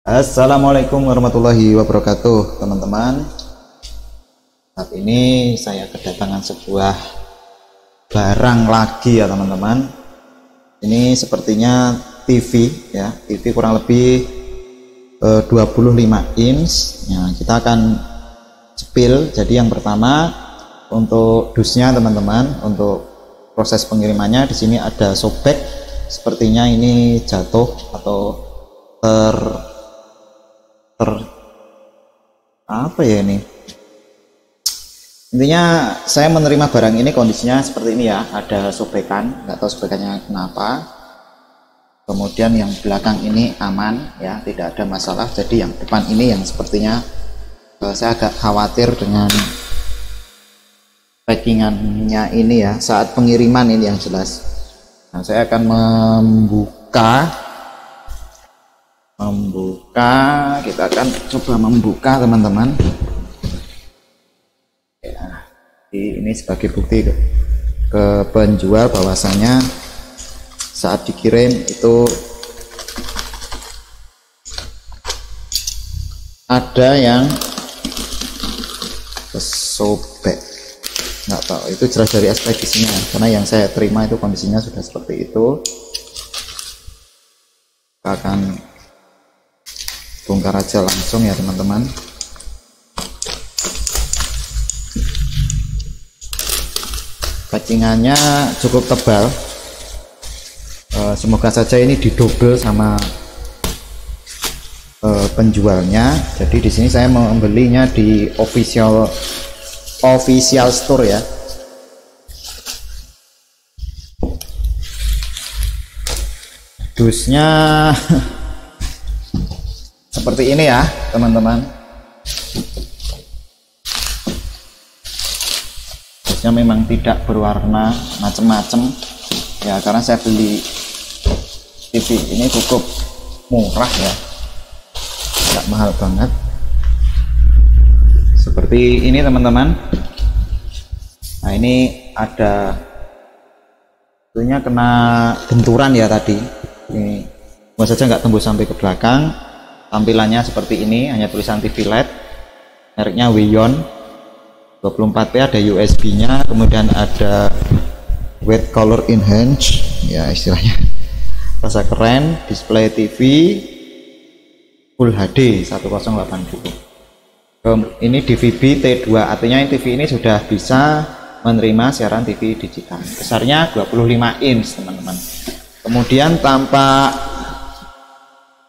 Assalamualaikum warahmatullahi wabarakatuh, teman-teman. Saat ini saya kedatangan sebuah barang lagi ya, teman-teman. Ini sepertinya TV ya, TV kurang lebih 25 inch. Nah, kita akan sepil. Jadi yang pertama untuk dusnya, teman-teman, untuk proses pengirimannya di sini ada sobek. Sepertinya ini jatuh atau apa ya ini, intinya saya menerima barang ini kondisinya seperti ini ya, ada sobekan, nggak tahu sobekannya kenapa. Kemudian yang belakang ini aman ya, tidak ada masalah. Jadi yang depan ini yang sepertinya saya agak khawatir dengan packingannya ini ya, saat pengiriman ini yang jelas. Nah, saya akan kita akan coba membuka, teman-teman ya. Ini sebagai bukti ke penjual bahwasanya saat dikirim itu ada yang kesobek. Nggak tahu, itu jelas dari ekspedisinya, karena yang saya terima itu kondisinya sudah seperti itu. Kita akan bongkar aja langsung ya, teman-teman. Packingannya cukup tebal, semoga saja ini didobel sama penjualnya. Jadi di sini saya membelinya di official store ya. Dusnya seperti ini ya, teman-teman. Dusnya memang tidak berwarna macam-macam ya, karena saya beli TV ini cukup murah ya, nggak mahal banget. Seperti ini, teman-teman. Nah, ini ada tentunya kena benturan ya tadi. Ini semoga saja nggak tembus sampai ke belakang. Tampilannya seperti ini, hanya tulisan TV LED, mereknya Wiyon 24P, ada USB nya, kemudian ada white color enhance ya, istilahnya rasa keren. Display TV Full HD 1080. Ini DVB T2, artinya TV ini sudah bisa menerima siaran TV digital. Besarnya 25 inch, teman-teman. Kemudian tampak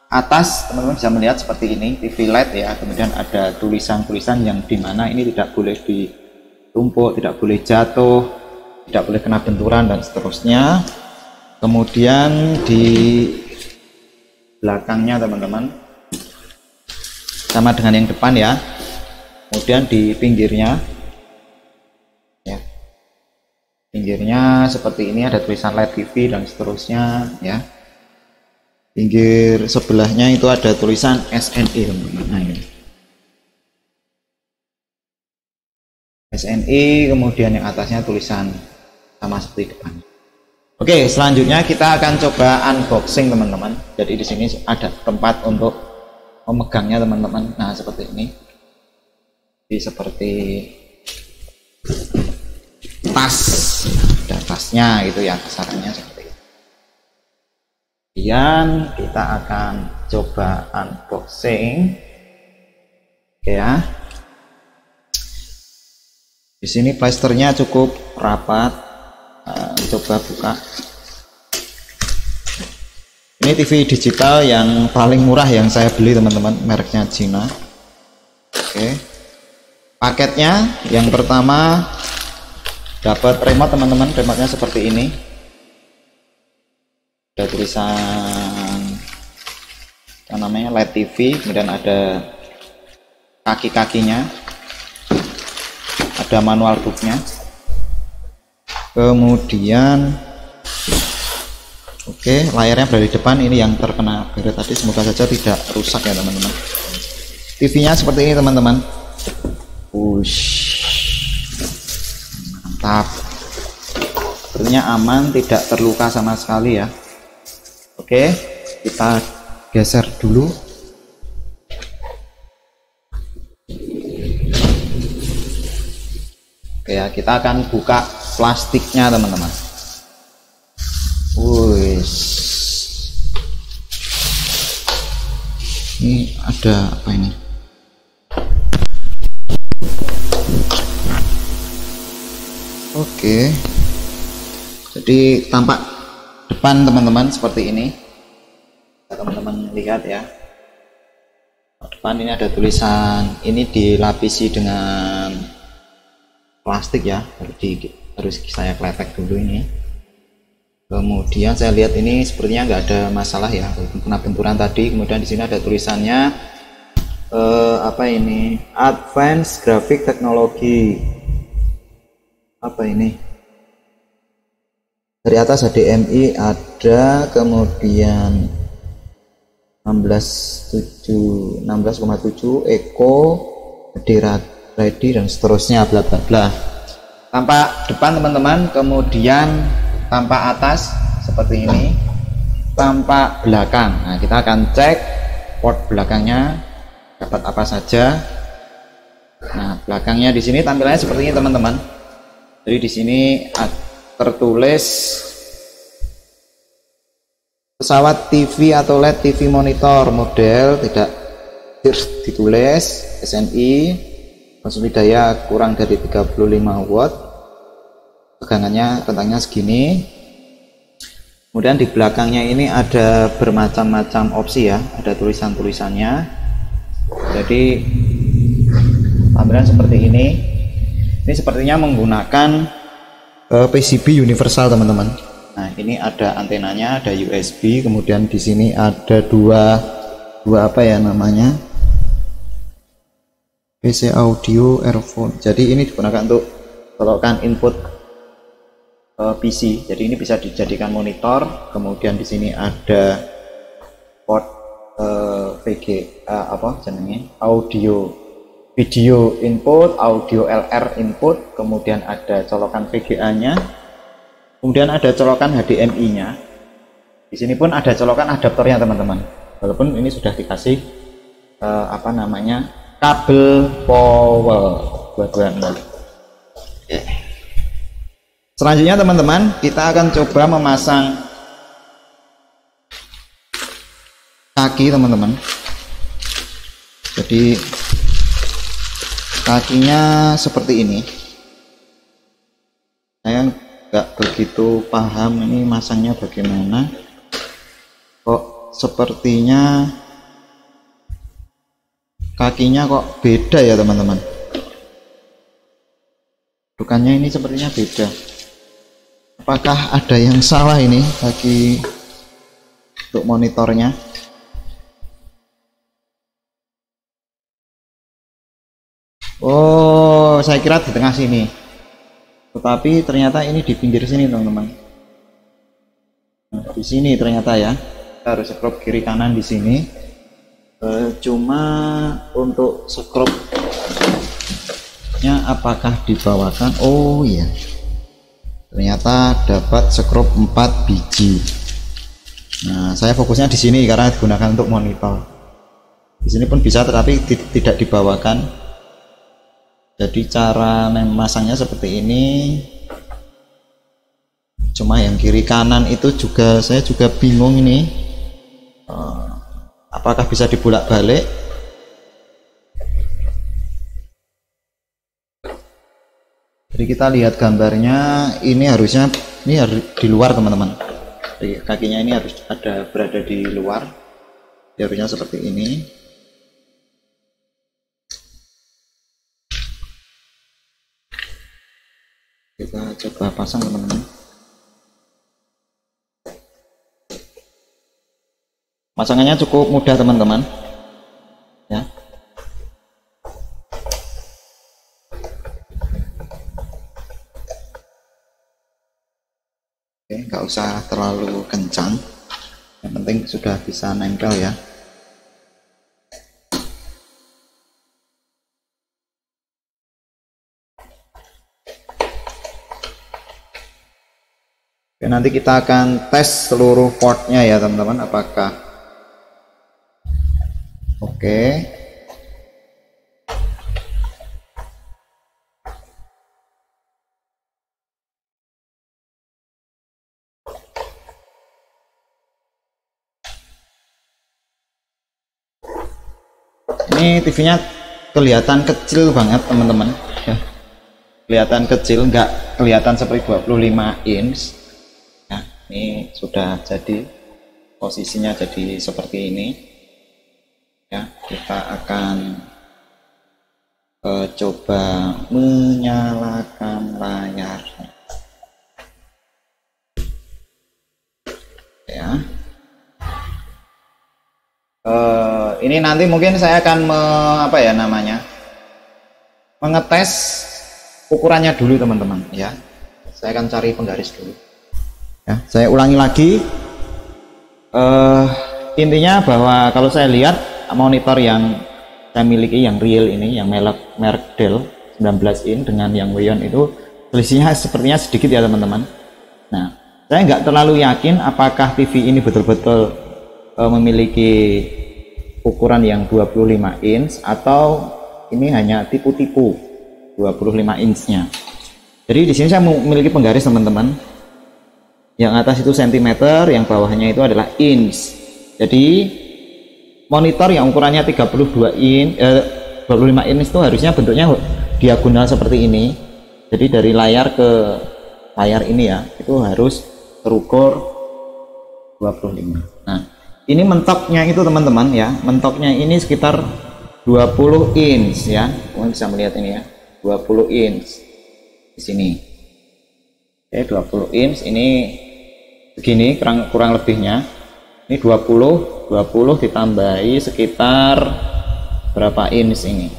atas, teman-teman bisa melihat seperti ini, TV LED ya. Kemudian ada tulisan-tulisan yang dimana ini tidak boleh ditumpuk, tidak boleh jatuh, tidak boleh kena benturan dan seterusnya. Kemudian di belakangnya, teman-teman, sama dengan yang depan ya. Kemudian di pinggirnya ya, pinggirnya seperti ini ada tulisan LED TV dan seterusnya ya. Pinggir sebelahnya itu ada tulisan SNI, teman-teman. Nah, ini SNI, kemudian yang atasnya tulisan sama seperti depan. Oke, selanjutnya kita akan coba unboxing, teman-teman. Jadi di sini ada tempat untuk memegangnya, teman-teman. Nah, seperti ini. Jadi seperti tas, ada tasnya gitu ya, kasarannya seperti itu. Kemudian kita akan coba unboxing ya. Di sini plasternya cukup rapat. Coba buka. Ini TV digital yang paling murah yang saya beli, teman-teman, mereknya Cina. Oke. Paketnya yang pertama dapat remote, teman-teman. Remote-nya seperti ini. Ada tulisan apa namanya, LED TV, kemudian ada kaki-kakinya, ada manual booknya. Kemudian oke, layarnya berada di depan. Ini yang terkena beret tadi, semoga saja tidak rusak ya, teman-teman. TV-nya seperti ini, teman-teman. Mantap, sepertinya aman, tidak terluka sama sekali ya. Oke, kita geser dulu. ya. Kita akan buka plastiknya teman-teman. Wih, ini ada apa ini? Oke, jadi tampak depan teman-teman seperti ini. Teman-teman lihat ya, depan ini ada tulisan, ini dilapisi dengan plastik ya, harus saya kletek dulu ini. Kemudian saya lihat ini sepertinya nggak ada masalah ya, kena benturan tadi. Kemudian di sini ada tulisannya apa ini, Advanced Graphic Technology, apa ini, dari atas HDMI ada, kemudian 16,7 Eco ready dan seterusnya, bla bla bla. Tampak depan teman-teman, kemudian tampak atas seperti ini, tampak belakang. Nah, kita akan cek port belakangnya dapat apa saja. Nah, belakangnya di sini tampilannya seperti ini teman-teman. Jadi di sini tertulis pesawat TV atau LED TV monitor model, tidak ditulis SNI, konsumsi daya kurang dari 35 watt, tegangannya rentangnya segini. Kemudian di belakangnya ini ada bermacam-macam opsi ya, ada tulisan-tulisannya. Jadi tampilan seperti ini. Ini sepertinya menggunakan PCB universal teman-teman. Nah, ini ada antenanya, ada USB, kemudian di sini ada dua apa ya namanya, PC audio earphone. Jadi ini digunakan untuk colokan input PC. Jadi ini bisa dijadikan monitor. Kemudian di sini ada port apa jenenge, audio video input, audio LR input, kemudian ada colokan VGA-nya, kemudian ada colokan HDMI-nya. Di sini pun ada colokan adaptornya teman-teman. Walaupun ini sudah dikasih apa namanya, kabel power dua-duanya. Selanjutnya teman-teman, kita akan coba memasang kaki teman-teman. Jadi kakinya seperti ini. Saya nggak begitu paham ini masangnya bagaimana. Kok sepertinya kakinya kok beda ya teman-teman. Bukannya ini sepertinya beda. Apakah ada yang salah ini kaki untuk monitornya? Oh, saya kira di tengah sini, tetapi ternyata ini di pinggir sini teman-teman. Nah, di sini ternyata ya, kita harus scroll kiri kanan di sini. Cuma untuk scrollnya apakah dibawakan? Oh iya, ternyata dapat scroll 4 biji. Nah, saya fokusnya di sini karena digunakan untuk monitor. Di sini pun bisa, tetapi tidak dibawakan. Jadi cara memasangnya seperti ini. Cuma yang kiri kanan itu juga saya juga bingung ini, apakah bisa dibolak-balik. Jadi kita lihat gambarnya, ini harusnya ini harus di luar teman-teman. Kakinya ini harus berada di luar. Harusnya seperti ini. Kita coba pasang teman-teman. Pasangannya cukup mudah teman-teman ya. Oke, nggak usah terlalu kencang, yang penting sudah bisa nempel ya. Oke, nanti kita akan tes seluruh portnya ya teman-teman, apakah oke. Ini TV-nya kelihatan kecil banget teman-teman ya. Kelihatan kecil, nggak kelihatan seperti 25 inch ya. Ini sudah jadi posisinya jadi seperti ini ya. Kita akan coba menyalakan layar ya. Ini nanti mungkin saya akan mengetes ukurannya dulu teman-teman ya. Saya akan cari penggaris dulu ya. Saya ulangi lagi, intinya bahwa kalau saya lihat monitor yang saya miliki yang real ini, yang merek Dell 19 in dengan yang Weyon itu selisihnya sepertinya sedikit ya teman-teman. Nah, saya nggak terlalu yakin apakah TV ini betul-betul memiliki ukuran yang 25 inch atau ini hanya tipu-tipu 25 inch-nya. Jadi di sini saya memiliki penggaris teman-teman. Yang atas itu cm, yang bawahnya itu adalah inch. Jadi monitor yang ukurannya 25 inch itu harusnya bentuknya diagonal seperti ini. Jadi dari layar ke layar ini ya, itu harus terukur 25. Nah, ini mentoknya itu teman-teman ya, mentoknya ini sekitar 20 inch ya. Kamu bisa melihat ini ya, 20 inch di sini. Oke, 20 inch ini begini kurang lebihnya. Ini 20 ditambahi sekitar berapa inch ini?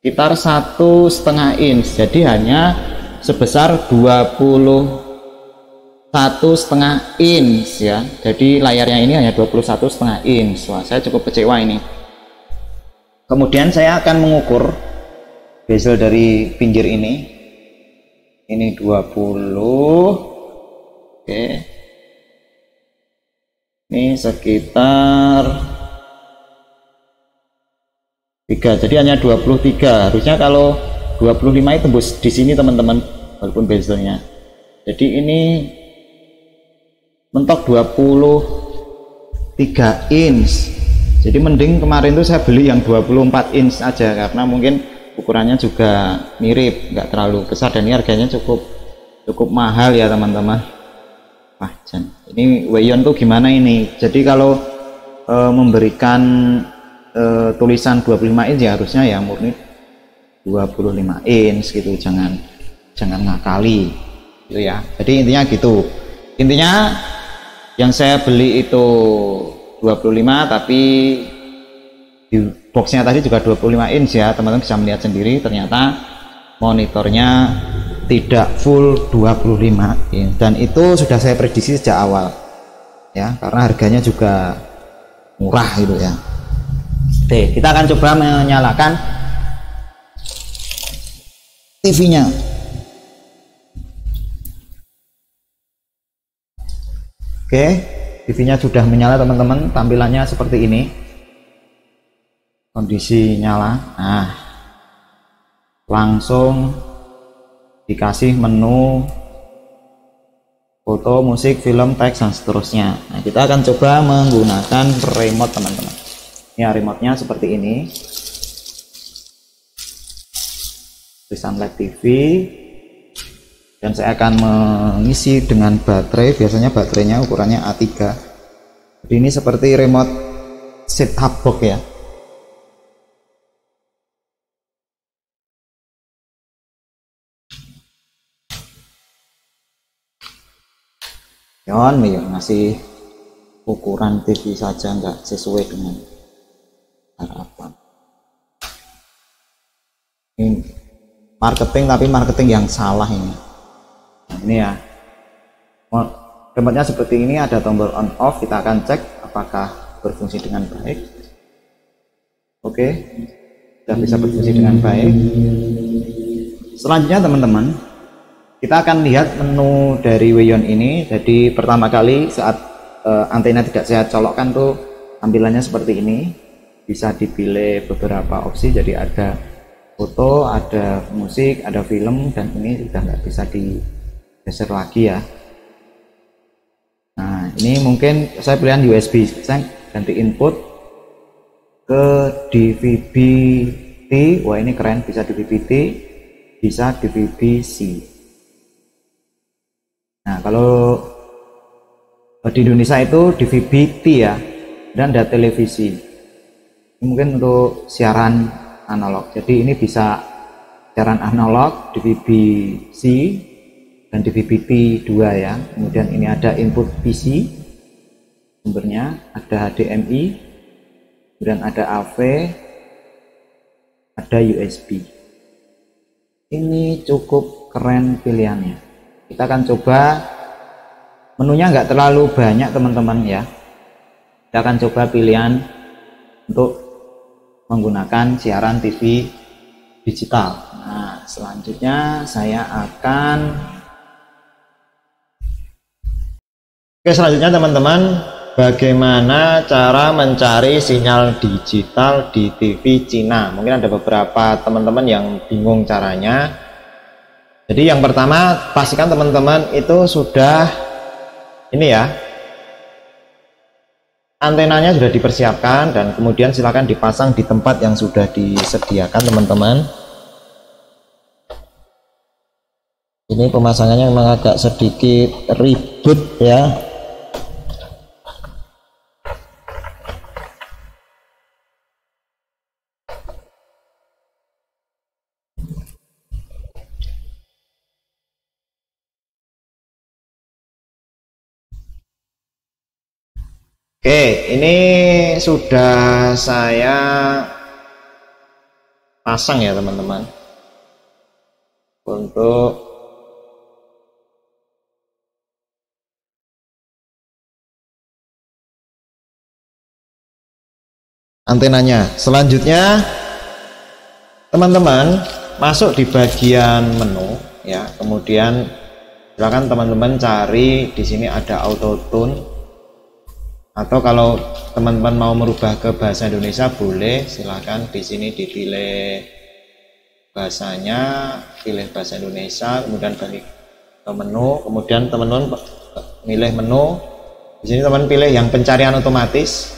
Sekitar 1,5 inch. Jadi hanya sebesar 21,5 inch ya. Jadi layarnya ini hanya 21,5 inch. Wah, saya cukup kecewa ini. Kemudian saya akan mengukur bezel dari pinggir ini. Ini 20. Oke. Ini sekitar 3. Jadi hanya 23. Harusnya kalau 25 itu tembus di sini teman-teman, walaupun bezelnya. Jadi ini mentok 23 inch. Jadi mending kemarin tuh saya beli yang 24 inch aja, karena mungkin ukurannya juga mirip, nggak terlalu besar, dan ini harganya cukup mahal ya teman-teman. Wah, ini Weyon tuh gimana ini? Jadi kalau memberikan tulisan 25 inch ya harusnya ya murni 25 inch gitu, jangan ngakali gitu ya. Jadi intinya gitu. Intinya yang saya beli itu 25, tapi di boxnya tadi juga 25 inch ya, teman-teman bisa melihat sendiri, ternyata monitornya tidak full 25 inch, dan itu sudah saya prediksi sejak awal ya, karena harganya juga murah gitu ya. Oke, kita akan coba menyalakan TV-nya. Oke, TV-nya sudah menyala teman-teman, tampilannya seperti ini, kondisi nyala. Nah, langsung dikasih menu foto, musik, film, teks, dan seterusnya. Nah, kita akan coba menggunakan remote teman-teman. Ya, remote-nya seperti ini, tulisan Live TV. Dan saya akan mengisi dengan baterai, biasanya baterainya ukurannya A3. Jadi ini seperti remote set-top box ya. Yon ngasih ukuran TV saja nggak sesuai dengan harapan. Ini marketing, tapi marketing yang salah ini. Nah, ini ya, remote-nya seperti ini, ada tombol on off. Kita akan cek apakah berfungsi dengan baik. Oke, sudah bisa berfungsi dengan baik. Selanjutnya teman-teman, kita akan lihat menu dari Weyon ini. Jadi pertama kali saat antena tidak saya colokkan tuh tampilannya seperti ini. Bisa dipilih beberapa opsi, jadi ada foto, ada musik, ada film, dan ini sudah nggak bisa digeser lagi ya. Nah, ini mungkin saya pilihan USB, saya ganti input. ke DVB-T. Wah, ini keren, bisa DVB-T, bisa DVB-C. Nah, kalau di Indonesia itu DVB-T ya, dan ada televisi. Mungkin untuk siaran analog. Jadi ini bisa siaran analog, DVB-C dan DVB-T 2 ya. Kemudian ini ada input PC, sumbernya ada HDMI, kemudian ada AV, ada USB. Ini cukup keren pilihannya. Kita akan coba, menunya nggak terlalu banyak teman-teman ya. Kita akan coba pilihan untuk menggunakan siaran TV digital. Nah, selanjutnya saya akan selanjutnya teman-teman, bagaimana cara mencari sinyal digital di TV Cina. Mungkin ada beberapa teman-teman yang bingung caranya. Jadi yang pertama, pastikan teman-teman itu sudah ini ya, antenanya sudah dipersiapkan, dan kemudian silakan dipasang di tempat yang sudah disediakan teman-teman. Ini pemasangannya memang agak sedikit ribet ya. Oke, ini sudah saya pasang ya teman-teman. Untuk antenanya. Selanjutnya teman-teman masuk di bagian menu ya. Kemudian silakan teman-teman cari, di sini ada auto tune. Atau kalau teman-teman mau merubah ke bahasa Indonesia boleh, silahkan di sini dipilih bahasanya, pilih bahasa Indonesia, kemudian balik ke menu, kemudian teman-teman pilih menu. Di sini teman pilih yang pencarian otomatis.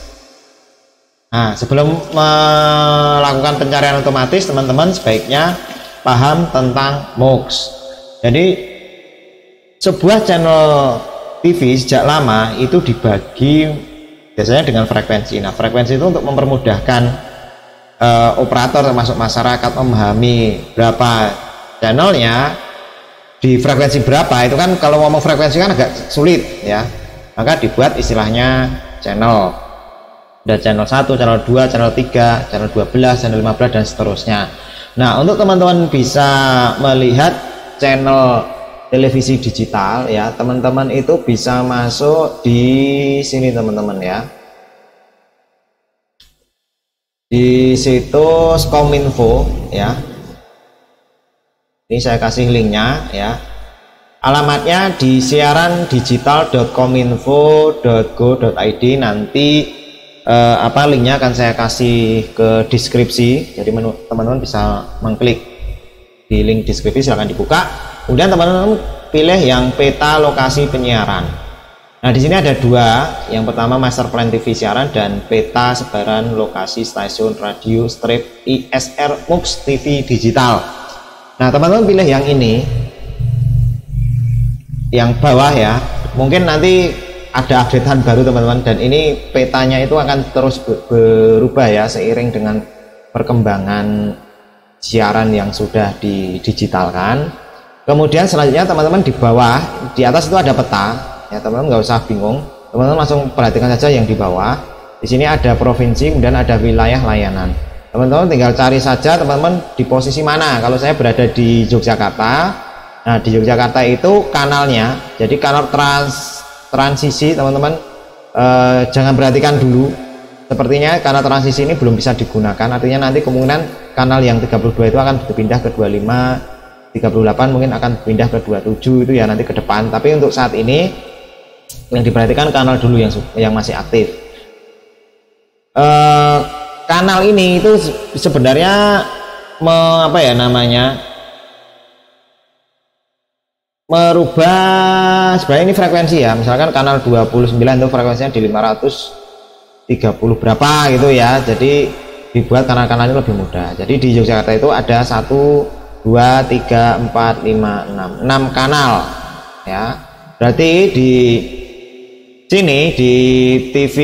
Nah, sebelum melakukan pencarian otomatis, teman-teman sebaiknya paham tentang MUX. Jadi sebuah channel TV sejak lama itu dibagi biasanya dengan frekuensi. Nah, frekuensi itu untuk mempermudahkan operator termasuk masyarakat memahami berapa channelnya di frekuensi berapa. Itu kan kalau ngomong frekuensi kan agak sulit ya. Maka dibuat istilahnya channel. Ada channel 1, channel 2, channel 3, channel 12, channel 15 dan seterusnya. Nah, untuk teman-teman bisa melihat channel televisi digital ya, teman-teman itu bisa masuk di sini teman-teman ya, di situs Kominfo ya. Ini saya kasih linknya ya, alamatnya di siarandigital.kominfo.go.id. nanti linknya akan saya kasih ke deskripsi, jadi teman-teman bisa mengklik di link deskripsi, silahkan dibuka. Kemudian teman-teman pilih yang peta lokasi penyiaran. Nah, di sini ada dua. Yang pertama master plan TV siaran dan peta sebaran lokasi stasiun radio strip ISR MUX TV digital. Nah, teman-teman pilih yang ini, yang bawah ya. Mungkin nanti ada updatean baru teman-teman, dan ini petanya itu akan terus berubah ya seiring dengan perkembangan siaran yang sudah didigitalkan. Kemudian selanjutnya teman-teman di bawah, di atas itu ada peta ya, teman-teman nggak usah bingung, teman-teman langsung perhatikan saja yang di bawah. Di sini ada provinsi, kemudian ada wilayah layanan. Teman-teman tinggal cari saja teman-teman di posisi mana. Kalau saya berada di Yogyakarta, nah di Yogyakarta itu kanalnya, jadi kanal transisi teman-teman, jangan perhatikan dulu, sepertinya kanal transisi ini belum bisa digunakan, artinya nanti kemungkinan kanal yang 32 itu akan berpindah ke 25, 38 mungkin akan pindah ke 27 itu ya nanti ke depan. Tapi untuk saat ini yang diperhatikan kanal dulu yang masih aktif. Kanal ini itu sebenarnya merubah, sebenarnya ini frekuensi ya. Misalkan kanal 29 itu frekuensinya di 500 30 berapa gitu ya. Jadi dibuat kanal-kanalnya lebih mudah. Jadi di Yogyakarta itu ada 1 2 3 4 5 6 kanal ya. Berarti di sini di TV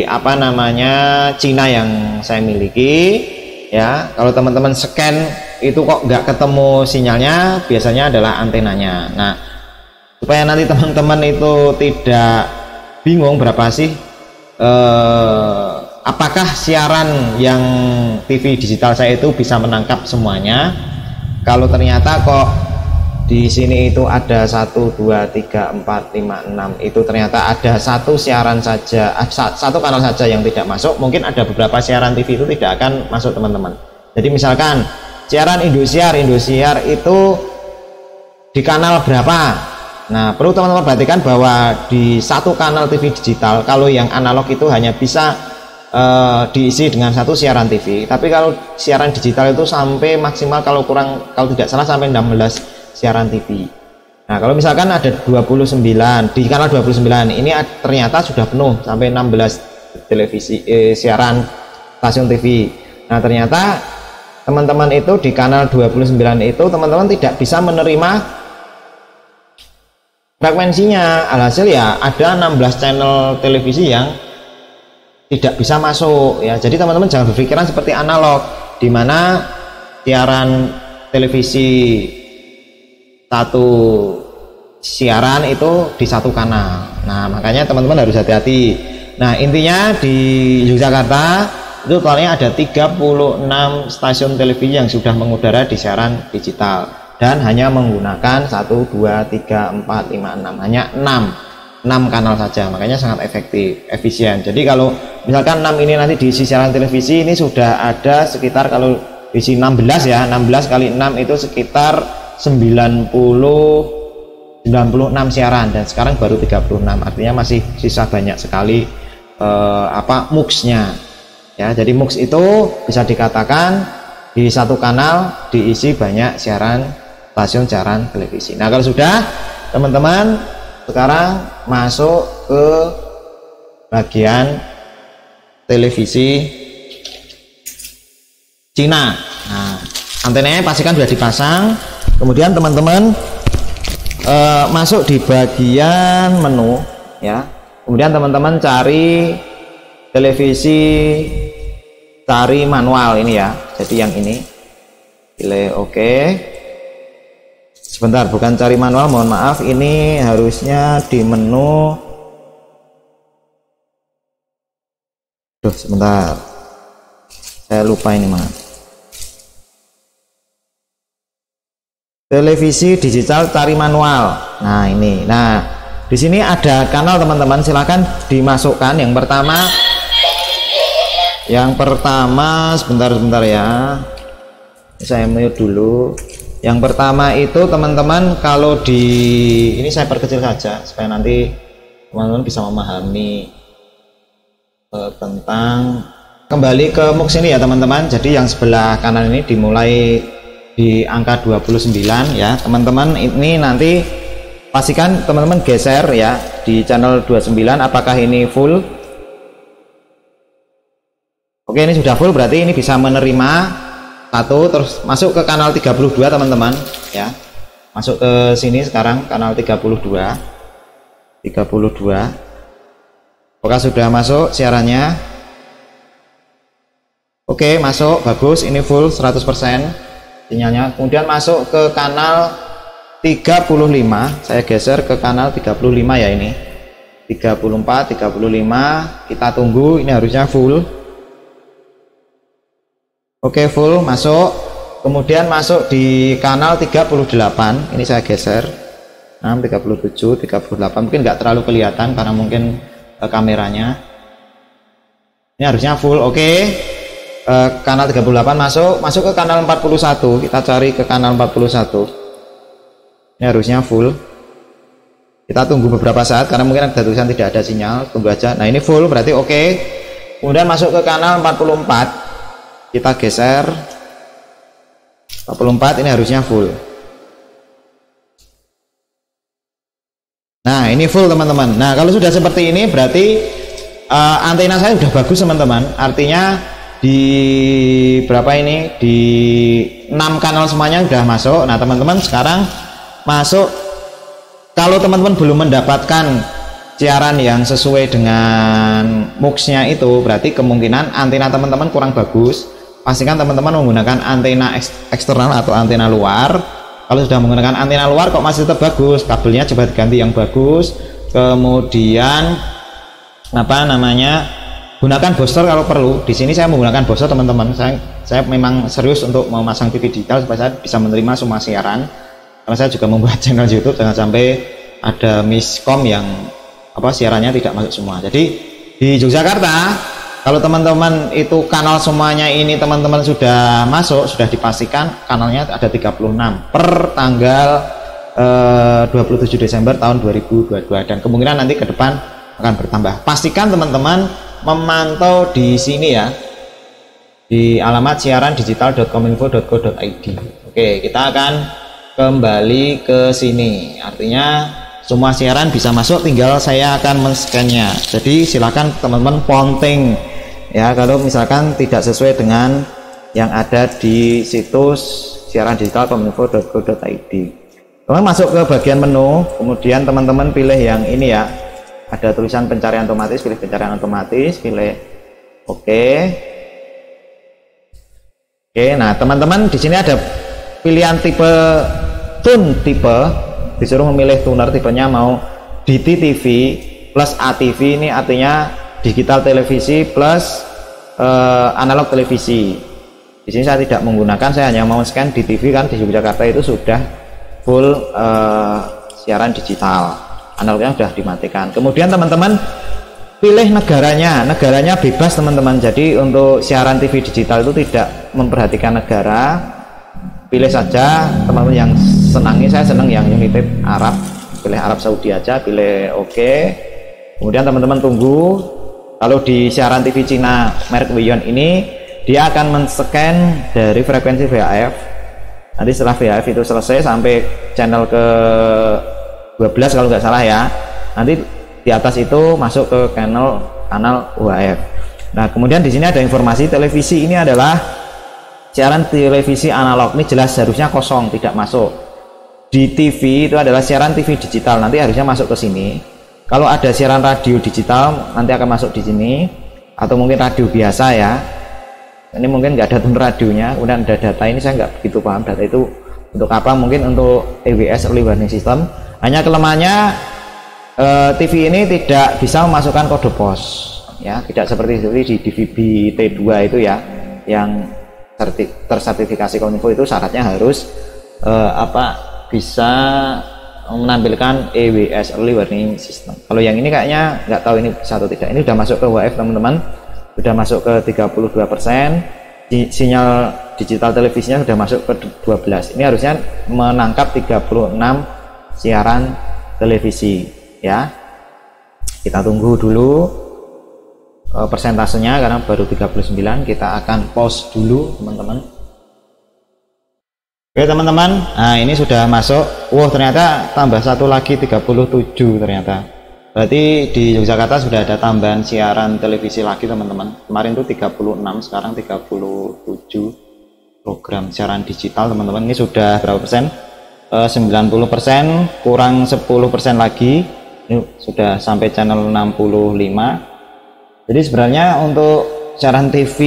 apa namanya Cina yang saya miliki ya, kalau teman-teman scan itu kok nggak ketemu sinyalnya, biasanya adalah antenanya. Nah, supaya nanti teman-teman itu tidak bingung berapa sih apakah siaran yang TV digital saya itu bisa menangkap semuanya. Kalau ternyata kok di sini itu ada 1 2 3 4 5 6, itu ternyata ada satu siaran saja, satu kanal saja yang tidak masuk, mungkin ada beberapa siaran TV itu tidak akan masuk teman-teman. Jadi misalkan siaran Indosiar itu di kanal berapa. Nah, perlu teman-teman perhatikan bahwa di satu kanal TV digital, kalau yang analog itu hanya bisa diisi dengan satu siaran TV, tapi kalau siaran digital itu sampai maksimal kalau tidak salah sampai 16 siaran TV. Nah, kalau misalkan ada 29 di kanal 29, ini ternyata sudah penuh sampai 16 televisi siaran stasiun TV. Nah, ternyata teman-teman itu di kanal 29 itu teman-teman tidak bisa menerima frekuensinya. Alhasil ya ada 16 channel televisi yang tidak bisa masuk ya. Jadi teman-teman jangan berpikiran seperti analog di mana siaran televisi satu siaran itu di satu kanal. Nah, makanya teman-teman harus hati-hati. Nah, intinya di Yogyakarta itu totalnya ada 36 stasiun televisi yang sudah mengudara di siaran digital dan hanya menggunakan 1 2 3 4 5 6, hanya 6 kanal saja. Makanya sangat efisien. Jadi kalau misalkan 6 ini nanti diisi siaran televisi, ini sudah ada sekitar, kalau diisi 16 ya, 16 kali 6 itu sekitar 96 siaran, dan sekarang baru 36, artinya masih sisa banyak sekali MUX-nya ya. Jadi MUX itu bisa dikatakan di satu kanal diisi banyak siaran stasiun siaran televisi. Nah, kalau sudah, teman-teman sekarang masuk ke bagian televisi Cina. Nah, antenanya pastikan sudah dipasang. Kemudian teman-teman masuk di bagian menu ya. Kemudian teman-teman cari televisi, cari manual ini ya. Jadi yang ini pilih oke. Sebentar, bukan cari manual, mohon maaf, ini harusnya di menu. Duh, sebentar, saya lupa ini mas. Televisi digital cari manual. Nah, ini. Nah, di sini ada kanal teman-teman, silakan dimasukkan. Yang pertama sebentar ya. Saya mute dulu. Yang pertama itu teman-teman, kalau di ini saya perkecil saja supaya nanti teman-teman bisa memahami tentang, kembali ke MUX ini ya teman-teman. Jadi yang sebelah kanan ini dimulai di angka 29 ya teman-teman. Ini nanti pastikan teman-teman geser ya di channel 29 apakah ini full. Oke, ini sudah full, berarti ini bisa menerima satu. Terus masuk ke kanal 32 teman-teman ya, masuk ke sini sekarang kanal 32. Apakah sudah masuk siarannya? Oke, masuk, bagus, ini full 100% sinyalnya. Kemudian masuk ke kanal 35, saya geser ke kanal 35 ya, ini 34 35, kita tunggu, ini harusnya full. Oke, full, masuk. Kemudian masuk di kanal 38, ini saya geser 6 37 38, mungkin nggak terlalu kelihatan karena mungkin kameranya. Ini harusnya full. Oke. Kanal 38 masuk ke kanal 41, kita cari ke kanal 41, ini harusnya full. Kita tunggu beberapa saat karena mungkin ada tulisan tidak ada sinyal, tunggu aja. Nah, ini full, berarti oke. Kemudian masuk ke kanal 44, kita geser 44, ini harusnya full. Nah, ini full teman-teman. Nah, kalau sudah seperti ini berarti antena saya udah bagus teman-teman, artinya di berapa ini, di 6 kanal semuanya udah masuk. Nah teman-teman sekarang masuk, kalau teman-teman belum mendapatkan siaran yang sesuai dengan MUX-nya itu, berarti kemungkinan antena teman-teman kurang bagus. Pastikan teman-teman menggunakan antena eksternal atau antena luar. Kalau sudah menggunakan antena luar kok masih tetap bagus, kabelnya coba diganti yang bagus. Kemudian apa namanya, gunakan booster kalau perlu. Di sini saya menggunakan booster teman-teman. Saya memang serius untuk memasang TV digital supaya saya bisa menerima semua siaran, karena saya juga membuat channel YouTube, jangan sampai ada miskom yang apa siarannya tidak masuk semua. Jadi di Yogyakarta kalau teman-teman itu kanal semuanya ini teman-teman sudah masuk, sudah dipastikan kanalnya ada 36 per tanggal 27 Desember tahun 2022, dan kemungkinan nanti ke depan akan bertambah. Pastikan teman-teman memantau di sini ya, di alamat siaran digital.kominfo.co.id. Oke, kita akan kembali ke sini, artinya semua siaran bisa masuk, tinggal saya akan men-scan-nya. Jadi silakan teman-teman ponting ya kalau misalkan tidak sesuai dengan yang ada di situs siaran digital kominfo.co.id. Teman masuk ke bagian menu, kemudian teman-teman pilih yang ini ya, ada tulisan pencarian otomatis, pilih pencarian otomatis, pilih oke. Oke, nah teman-teman di sini ada pilihan tipe tune, tipe disuruh memilih tuner, tipenya mau DTTV plus ATV, ini artinya digital televisi plus analog televisi. Di sini saya tidak menggunakan, saya hanya mau scan DTV, kan di Yogyakarta itu sudah full siaran digital, analognya sudah dimatikan. Kemudian teman-teman pilih negaranya, negaranya bebas teman-teman. Jadi untuk siaran TV digital itu tidak memperhatikan negara, pilih saja teman-teman yang senangi. Saya senang yang United Arab, pilih Arab Saudi aja, pilih oke. Kemudian teman-teman tunggu. Kalau di siaran TV Cina merek Wiyon ini, dia akan men-scan dari frekuensi VHF. Nanti setelah VHF itu selesai sampai channel ke 12 kalau nggak salah ya, nanti di atas itu masuk ke kanal UHF. Nah kemudian di sini ada informasi televisi, ini adalah siaran televisi analog, ini jelas harusnya kosong, tidak masuk. Di TV itu adalah siaran TV digital, nanti harusnya masuk ke sini. Kalau ada siaran radio digital nanti akan masuk di sini, atau mungkin radio biasa ya, ini mungkin nggak ada tuner radionya. Kemudian ada data, ini saya nggak begitu paham data itu untuk apa, mungkin untuk EWS Early Warning System. Hanya kelemahannya TV ini tidak bisa memasukkan kode pos ya, tidak seperti di DVB T2 itu ya, yang tersertifikasi Kominfo, itu syaratnya harus bisa menampilkan EWS Early Warning System. Kalau yang ini kayaknya nggak tahu ini bisa atau tidak. Ini sudah masuk ke UHF teman-teman, sudah masuk ke 32%. Sinyal digital televisinya sudah masuk ke 12. Ini harusnya menangkap 36 siaran televisi ya. Kita tunggu dulu persentasenya karena baru 39. Kita akan pause dulu teman-teman. Oke teman-teman, nah ini sudah masuk. Wah ternyata tambah satu lagi 37 ternyata. Berarti di Yogyakarta sudah ada tambahan siaran televisi lagi teman-teman. Kemarin itu 36, sekarang 37 program siaran digital teman-teman. Ini sudah berapa persen? 90%, kurang 10% lagi. Ini sudah sampai channel 65. Jadi sebenarnya untuk siaran TV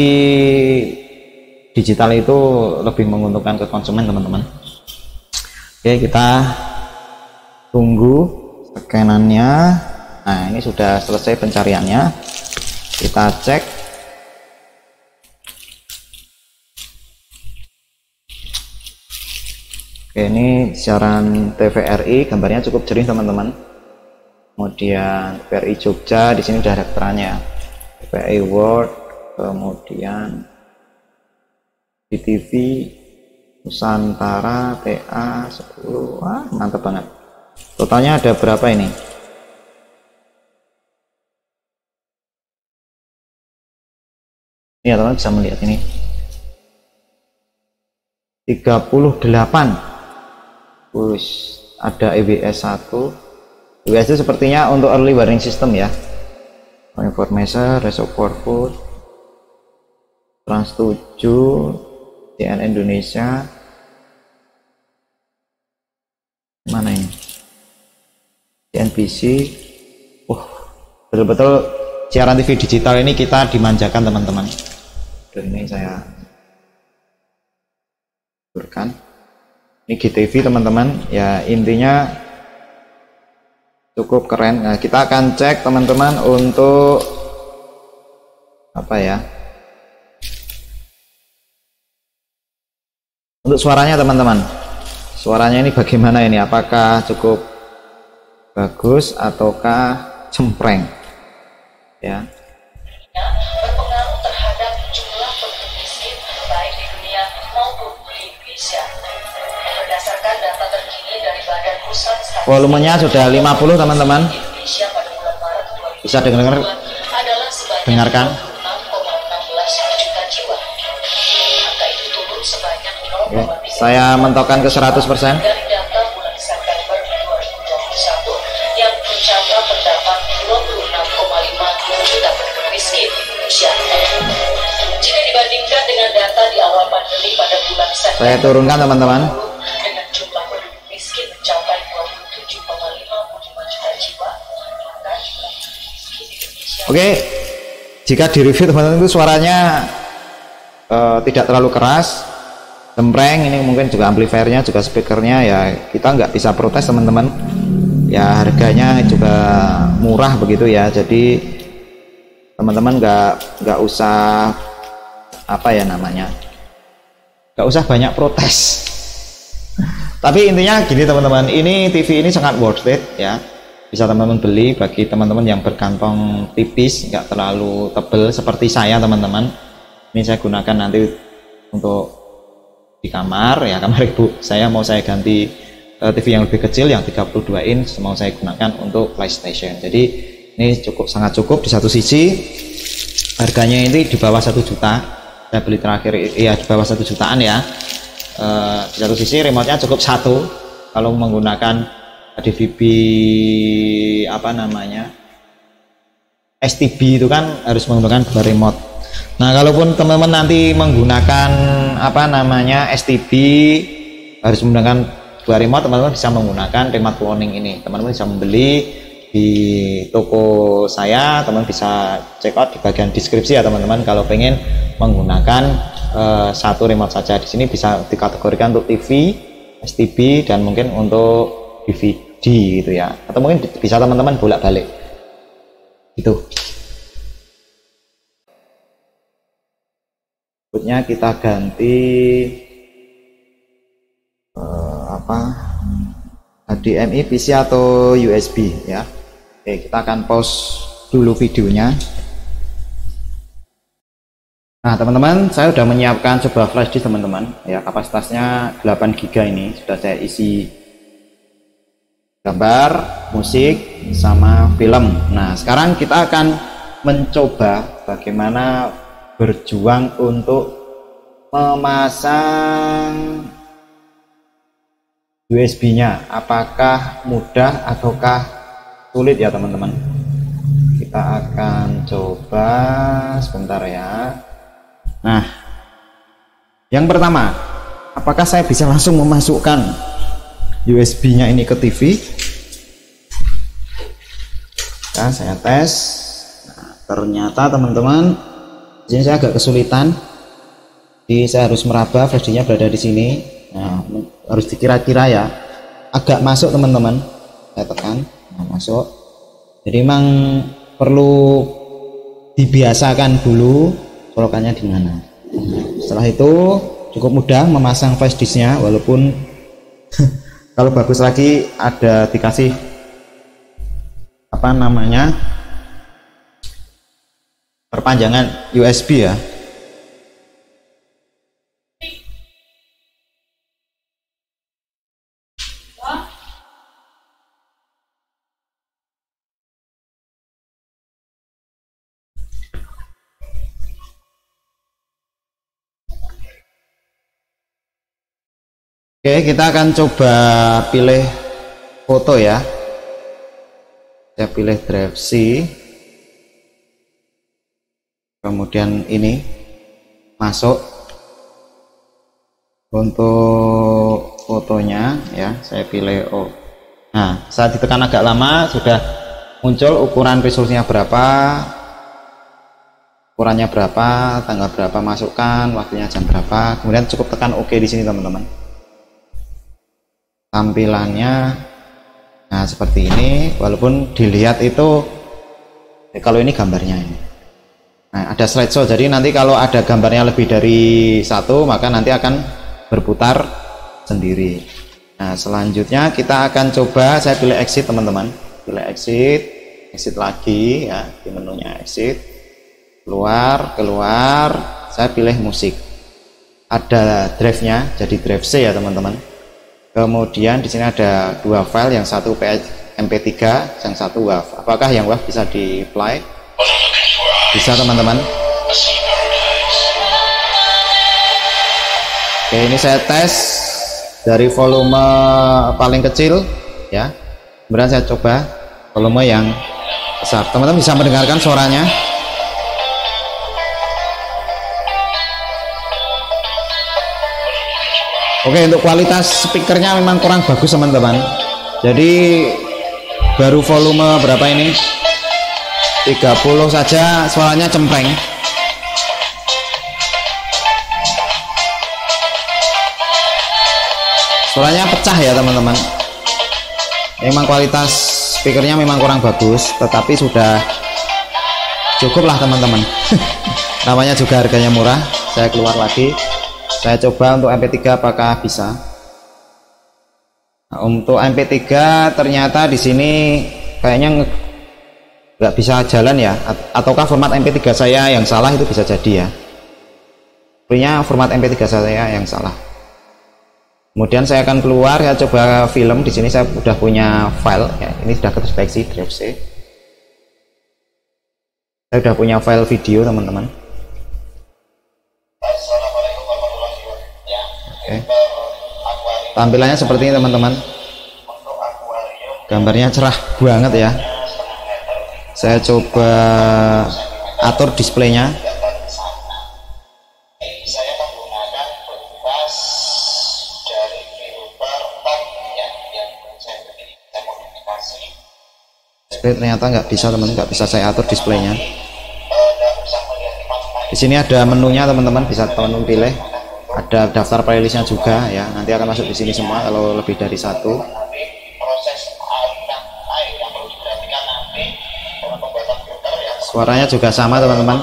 digital itu lebih menguntungkan ke konsumen teman-teman. Oke, kita tunggu scanannya. Nah ini sudah selesai pencariannya, kita cek. Oke, ini siaran TVRI, gambarnya cukup jernih teman-teman. Kemudian TVRI Jogja, di sini udah ada keterangannya, TVRI World, kemudian di TV Nusantara TA 10. Wah mantap banget. Totalnya ada berapa ini? Ini teman-teman bisa melihat ini 38. Ada EWS 1. EWS itu sepertinya untuk early warning system ya. Information, Reservoir Food, Trans 7, CNN Indonesia, mana ini? CNBC. Betul-betul siaran TV digital ini kita dimanjakan teman-teman. Dan ini saya berikan. Ini GTV teman-teman. Ya intinya cukup keren. Nah, kita akan cek teman-teman untuk apa ya? Untuk suaranya teman-teman. Suaranya ini bagaimana ini? Apakah cukup bagus ataukah cempreng? Ya. Berpengaruh terhadap jumlah penduduk miskin baik di dunia maupun di Indonesia. Berdasarkan data terkini dari Badan Pusat Statistik, volumenya sudah 50 teman-teman. Indonesia pada bulan Maret 2020 Bisa dengarkan? adalah sebanyak Dengarkan. 26,16 juta jiwa. Angka itu turun sebanyak 0,3% Saya mentokkan ke 100%. dari data bulan September 2021 yang mencatat terdapat 26,5 juta penduduk miskin di Indonesia. Jika dibandingkan dengan data di awal pandemi pada bulan September, Saya turunkan teman-teman. dengan jumlah penduduk miskin mencapai 27,55 juta jiwa, maka jumlah penduduk miskin di Indonesia. Oke, jika di review teman-teman itu suaranya tidak terlalu keras, cempreng, ini mungkin juga amplifiernya juga speakernya ya kita nggak bisa protes teman-teman. Ya harganya juga murah begitu ya, jadi teman-teman nggak usah apa ya namanya, nggak usah banyak protes. Tapi intinya gini teman-teman, ini TV ini sangat worth it ya, bisa teman-teman beli bagi teman-teman yang berkantong tipis, nggak terlalu tebel seperti saya teman-teman. Ini saya gunakan nanti untuk di kamar ya, kamar ibu saya mau saya ganti TV yang lebih kecil yang 32 inch mau saya gunakan untuk PlayStation. Jadi ini sangat cukup. Di satu sisi harganya ini di bawah 1 juta, saya beli terakhir ya di bawah 1 jutaan ya. Di satu sisi remote-nya cukup satu, kalau menggunakan DVB apa namanya STB itu kan harus menggunakan 2 remote. Nah kalaupun teman-teman nanti menggunakan apa namanya STB harus menggunakan 2 remote, teman-teman bisa menggunakan remote cloning ini. Teman-teman bisa membeli di toko saya, teman-teman bisa check out di bagian deskripsi ya teman-teman. Kalau pengen menggunakan satu remote saja, di sini bisa dikategorikan untuk TV, STB dan mungkin untuk DVD gitu ya. Atau mungkin bisa teman-teman bolak-balik. Gitu. Berikutnya kita ganti HDMI PC atau USB ya. Oke, kita akan pause dulu videonya. Nah teman-teman, saya sudah menyiapkan sebuah flash disk teman-teman ya, kapasitasnya 8 GB ini sudah saya isi gambar, musik sama film. Nah sekarang kita akan mencoba bagaimana berjuang untuk memasang USB-nya, apakah mudah ataukah sulit ya teman-teman. Kita akan coba sebentar ya. Nah yang pertama, apakah saya bisa langsung memasukkan USB-nya ini ke TV ya, saya tes. Nah, ternyata teman-teman di sini saya agak kesulitan, jadi saya harus meraba flash disk-nya berada di sini. Nah, harus dikira-kira ya, agak masuk teman-teman, saya tekan, nah, masuk. Jadi memang perlu dibiasakan dulu colokannya di mana. Setelah itu cukup mudah memasang flash disknya, walaupun kalau bagus lagi ada dikasih apa namanya perpanjangan USB ya. Oke, kita akan coba pilih foto ya. Saya pilih drive C. kemudian ini masuk. Untuk fotonya ya saya pilih nah saat ditekan agak lama sudah muncul ukuran resolusinya berapa, ukurannya berapa, tanggal berapa masukkan, waktunya jam berapa, kemudian cukup tekan OK di sini teman-teman. Tampilannya nah seperti ini, walaupun dilihat itu kalau ini gambarnya ini. Nah, ada slideshow, jadi nanti kalau ada gambarnya lebih dari satu maka nanti akan berputar sendiri. Nah, selanjutnya kita akan coba, saya pilih exit teman-teman, pilih exit lagi ya, di menunya exit, keluar, saya pilih musik, ada drive-nya, jadi drive C ya teman-teman. Kemudian di sini ada dua file, yang satu MP3, yang satu WAV. Apakah yang WAV bisa di play? Bisa teman-teman. Oke, ini saya tes dari volume paling kecil ya, kemudian saya coba volume yang besar. Teman-teman bisa mendengarkan suaranya. Oke, untuk kualitas speakernya memang kurang bagus teman-teman, jadi baru volume berapa ini, 30 saja suaranya cempreng. Suaranya pecah ya teman-teman. Memang kualitas speakernya memang kurang bagus, tetapi sudah cukup lah teman-teman. Namanya juga harganya murah. Saya keluar lagi, saya coba untuk MP3 apakah bisa. Nah, untuk MP3 ternyata di sini kayaknya nggak bisa jalan ya, ataukah format MP3 saya yang salah, itu bisa jadi ya. Sebenarnya format MP3 saya yang salah. Kemudian saya akan keluar, saya coba film. Di sini saya sudah punya file ya, ini sudah kedeteksi drive C. Saya sudah punya file video teman-teman. Oke. Tampilannya seperti ini teman-teman. Gambarnya cerah banget ya. Saya coba atur displaynya. Ternyata nggak bisa teman-teman, nggak bisa saya atur displaynya. Di sini ada menunya teman-teman, bisa teman-teman pilih. Ada daftar playlistnya juga ya, nanti akan masuk di sini semua kalau lebih dari satu. Suaranya juga sama teman-teman.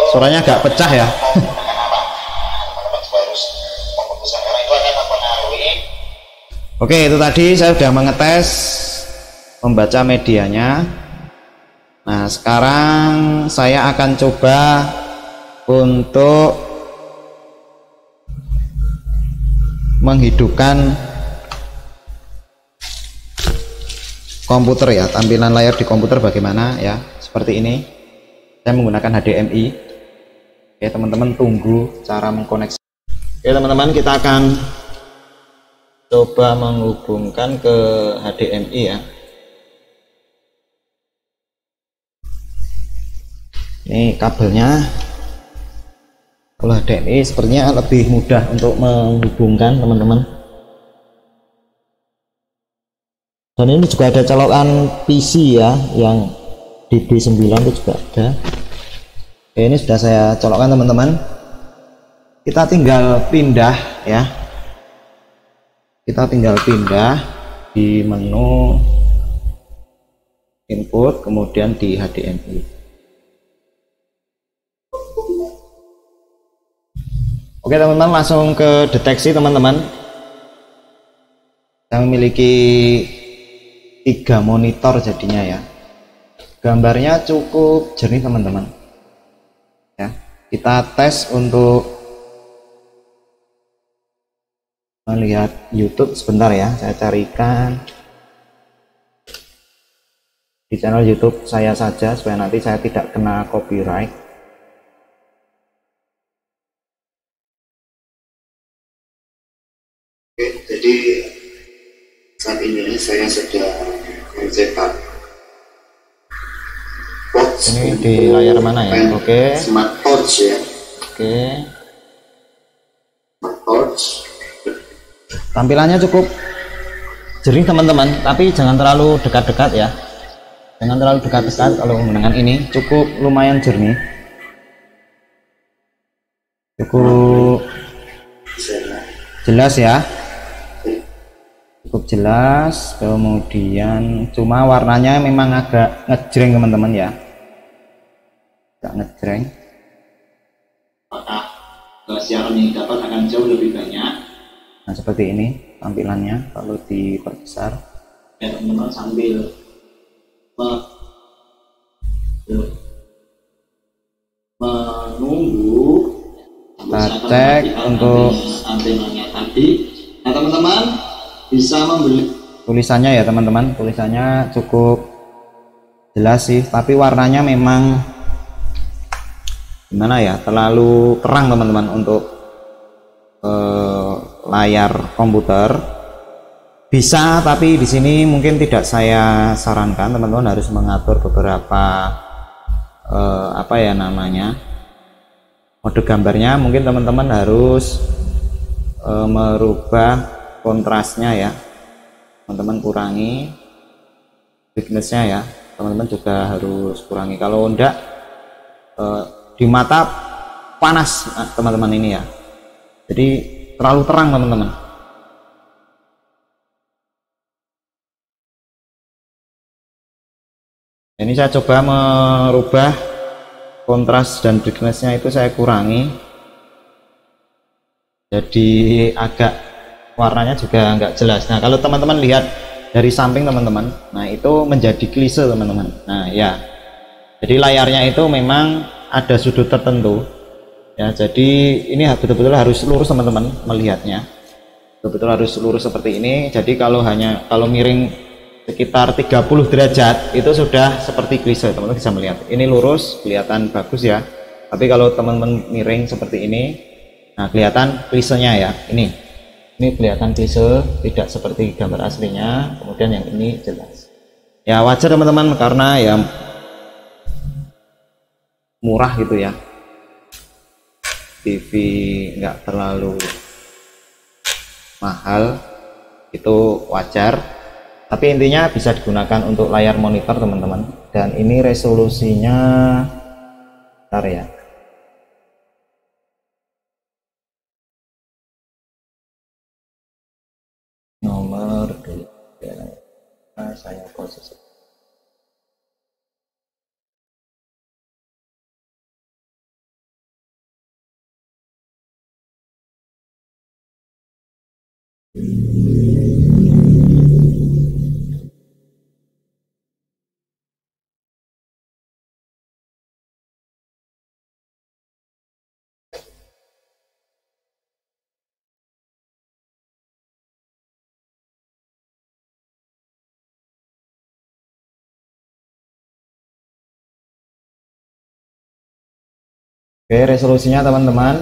Suaranya agak pecah ya. Oke, itu tadi saya sudah mengetes membaca medianya. Nah, sekarang saya akan coba untuk menghidupkan komputer ya. Tampilan layar di komputer bagaimana ya, seperti ini. Saya menggunakan HDMI. Oke teman-teman, tunggu cara mengkoneksi. Oke teman-teman, kita akan coba menghubungkan ke HDMI ya. Ini kabelnya. Kalau HDMI sepertinya lebih mudah untuk menghubungkan teman-teman. Dan ini juga ada colokan PC ya, yang DB9 itu juga ada. Oke, ini sudah saya colokkan teman-teman. Kita tinggal pindah ya. Kita tinggal pindah di menu input, kemudian di HDMI. Oke teman-teman, langsung ke deteksi teman-teman. Saya memiliki 3 monitor jadinya ya. Gambarnya cukup jernih teman-teman. Ya, kita tes untuk melihat YouTube sebentar ya. Saya carikan di channel YouTube saya saja supaya nanti saya tidak kena copyright. jadi saat ini saya sedang mencetak pouch. Ini di layar mana ya? Oke. Smart pouch ya. Oke. Smart pouch. Tampilannya cukup jernih teman-teman, tapi jangan terlalu dekat-dekat ya. Jangan terlalu dekat-dekat. Kalau menggunakan ini cukup lumayan jernih. Cukup jelas ya, cukup jelas. Kemudian cuma warnanya memang agak ngejreng teman-teman ya, agak ngejreng. Apakah siaran yang dapat akan jauh lebih banyak? Nah seperti ini tampilannya kalau diperbesar ya teman-teman, sambil menunggu kita cek untuk antenanya tadi. Nah teman-teman bisa membeli tulisannya ya teman-teman, tulisannya cukup jelas sih, tapi warnanya memang gimana ya, terlalu terang teman-teman untuk layar komputer. Bisa, tapi di sini mungkin tidak saya sarankan. Teman-teman harus mengatur beberapa apa ya namanya, mode gambarnya. Mungkin teman-teman harus merubah kontrasnya ya, teman-teman kurangi brightness-nya ya, teman-teman juga harus kurangi. Kalau enggak di mata panas teman-teman ini ya, jadi terlalu terang teman-teman. Ini saya coba merubah kontras dan brightness-nya, itu saya kurangi, jadi agak warnanya juga nggak jelas. Nah kalau teman-teman lihat dari samping teman-teman, nah itu menjadi klise teman-teman. Nah ya, jadi layarnya itu memang ada sudut tertentu ya, jadi ini betul-betul harus lurus teman-teman melihatnya, betul-betul harus lurus seperti ini. Jadi kalau miring sekitar 30 derajat itu sudah seperti klise, teman-teman bisa melihat ini lurus kelihatan bagus ya. Tapi kalau teman-teman miring seperti ini, nah kelihatan klisenya ya, ini kelihatan klise, tidak seperti gambar aslinya. Kemudian yang ini jelas ya, wajar teman-teman karena ya murah gitu ya, TV nggak terlalu mahal, itu wajar. Tapi intinya bisa digunakan untuk layar monitor teman-teman. Dan ini resolusinya, bentar ya, nomor 2 saya posisi. Oke, resolusinya teman-teman.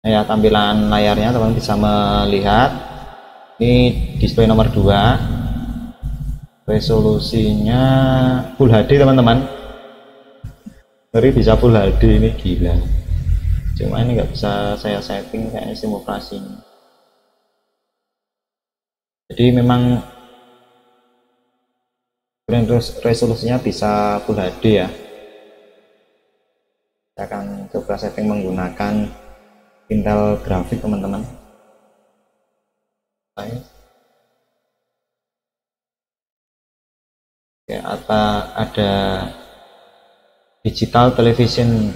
Ya, tampilan layarnya teman-teman bisa melihat. Ini display nomor 2. Resolusinya Full HD teman-teman. Ngeri bisa Full HD, ini gila. Cuma ini nggak bisa saya setting kayaknya sim operasinya. Jadi memang resolusinya bisa Full HD ya. Saya akan coba setting menggunakan Intel grafik teman-teman. Ya, ada digital television,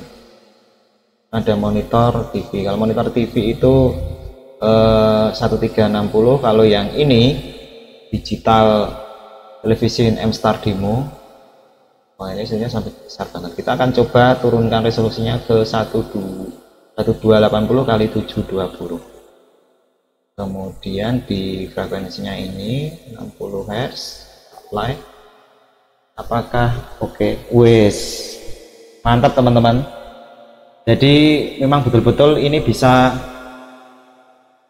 ada monitor TV. Kalau monitor TV itu 1360, kalau yang ini digital television M-Star Demo. Wah, ini hasilnya sampai besar banget. Kita akan coba turunkan resolusinya ke 1280 kali 720. Kemudian di frekuensinya ini 60 Hz, apply. Apakah oke? Wes, Mantap teman-teman. Jadi memang betul-betul ini bisa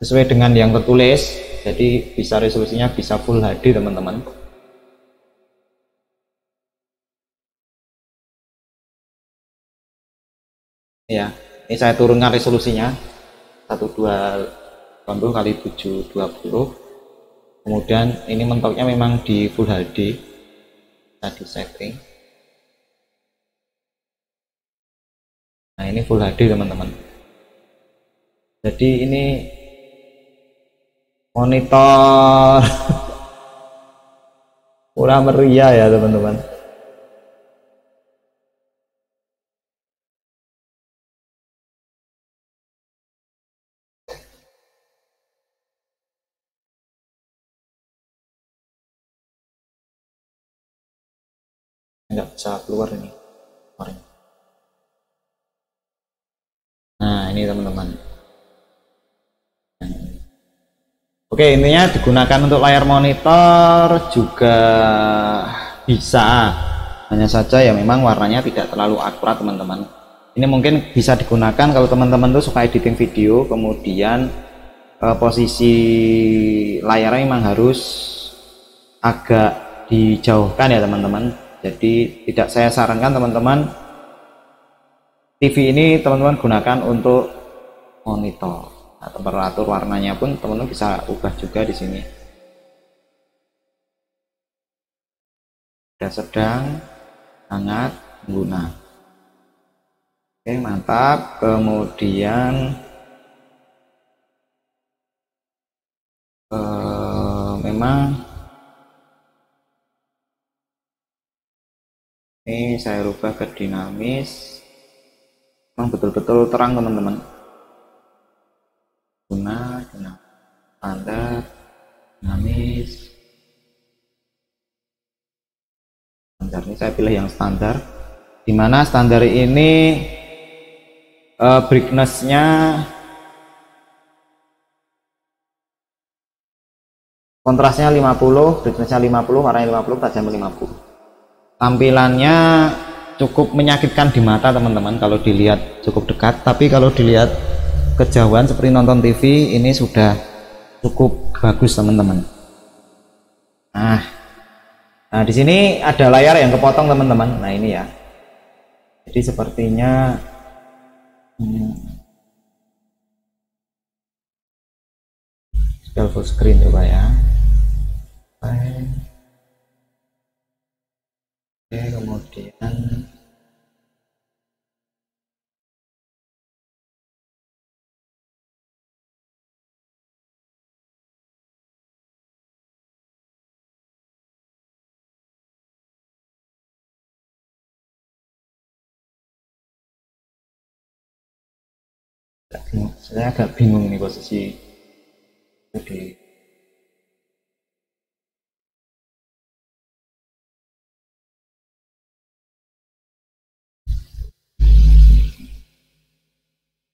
sesuai dengan yang tertulis, jadi bisa resolusinya bisa Full HD teman-teman. Ya, ini saya turunkan resolusinya 1280 kali 720. Kemudian ini mentoknya memang di Full HD, tadi setting. Nah ini Full HD teman-teman. Jadi ini monitor murah meriah ya teman-teman. Nggak bisa keluar ini. Nah ini teman-teman. Oke, intinya digunakan untuk layar monitor juga bisa, hanya saja ya memang warnanya tidak terlalu akurat teman-teman. Ini mungkin bisa digunakan kalau teman-teman tuh suka editing video, kemudian posisi layarnya memang harus agak dijauhkan ya teman-teman. Jadi tidak saya sarankan teman-teman TV ini teman-teman gunakan untuk monitor. Nah, temperatur warnanya pun teman-teman bisa ubah juga di sini. Sudah sedang, hangat, guna. Oke, mantap. Kemudian memang ini saya rubah ke dinamis. Memang betul-betul terang teman-teman. Guna, standar, dinamis. Standar ini saya pilih yang standar, dimana standar ini brightness-nya kontrasnya 50, brightness-nya 50, warnanya 50, tajam 50. Tampilannya cukup menyakitkan di mata teman-teman kalau dilihat cukup dekat, tapi kalau dilihat kejauhan seperti nonton TV ini sudah cukup bagus teman-teman. Nah di sini ada layar yang kepotong teman-teman. Nah ini ya, jadi sepertinya sudah full screen coba ya. Oke, kemudian saya agak bingung nih posisi jadi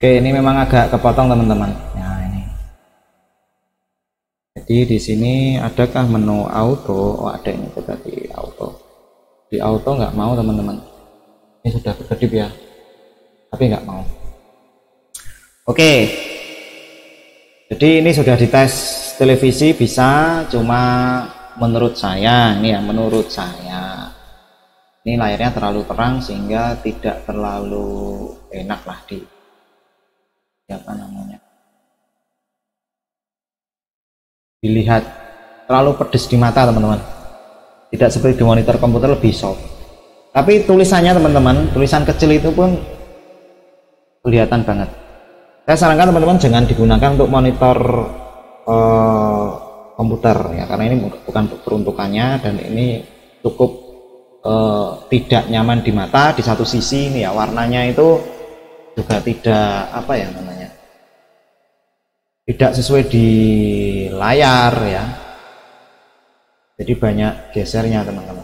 oke, ini memang agak kepotong teman-teman. Nah ini, jadi di sini adakah menu auto? Oh ada, ini tadi auto. Di auto nggak mau teman-teman, ini sudah berkedip ya, tapi nggak mau. Oke, jadi ini sudah dites televisi bisa, cuma menurut saya ini ya, menurut saya ini layarnya terlalu terang sehingga tidak terlalu enak lah di apa namanya, dilihat, terlalu pedes di mata teman-teman, tidak seperti di monitor komputer lebih soft. Tapi tulisannya teman-teman, tulisan kecil itu pun kelihatan banget. Saya sarankan teman-teman jangan digunakan untuk monitor komputer ya, karena ini bukan peruntukannya dan ini cukup tidak nyaman di mata. Di satu sisi ini ya, warnanya itu juga tidak apa ya namanya, tidak sesuai di layar ya, jadi banyak gesernya teman-teman.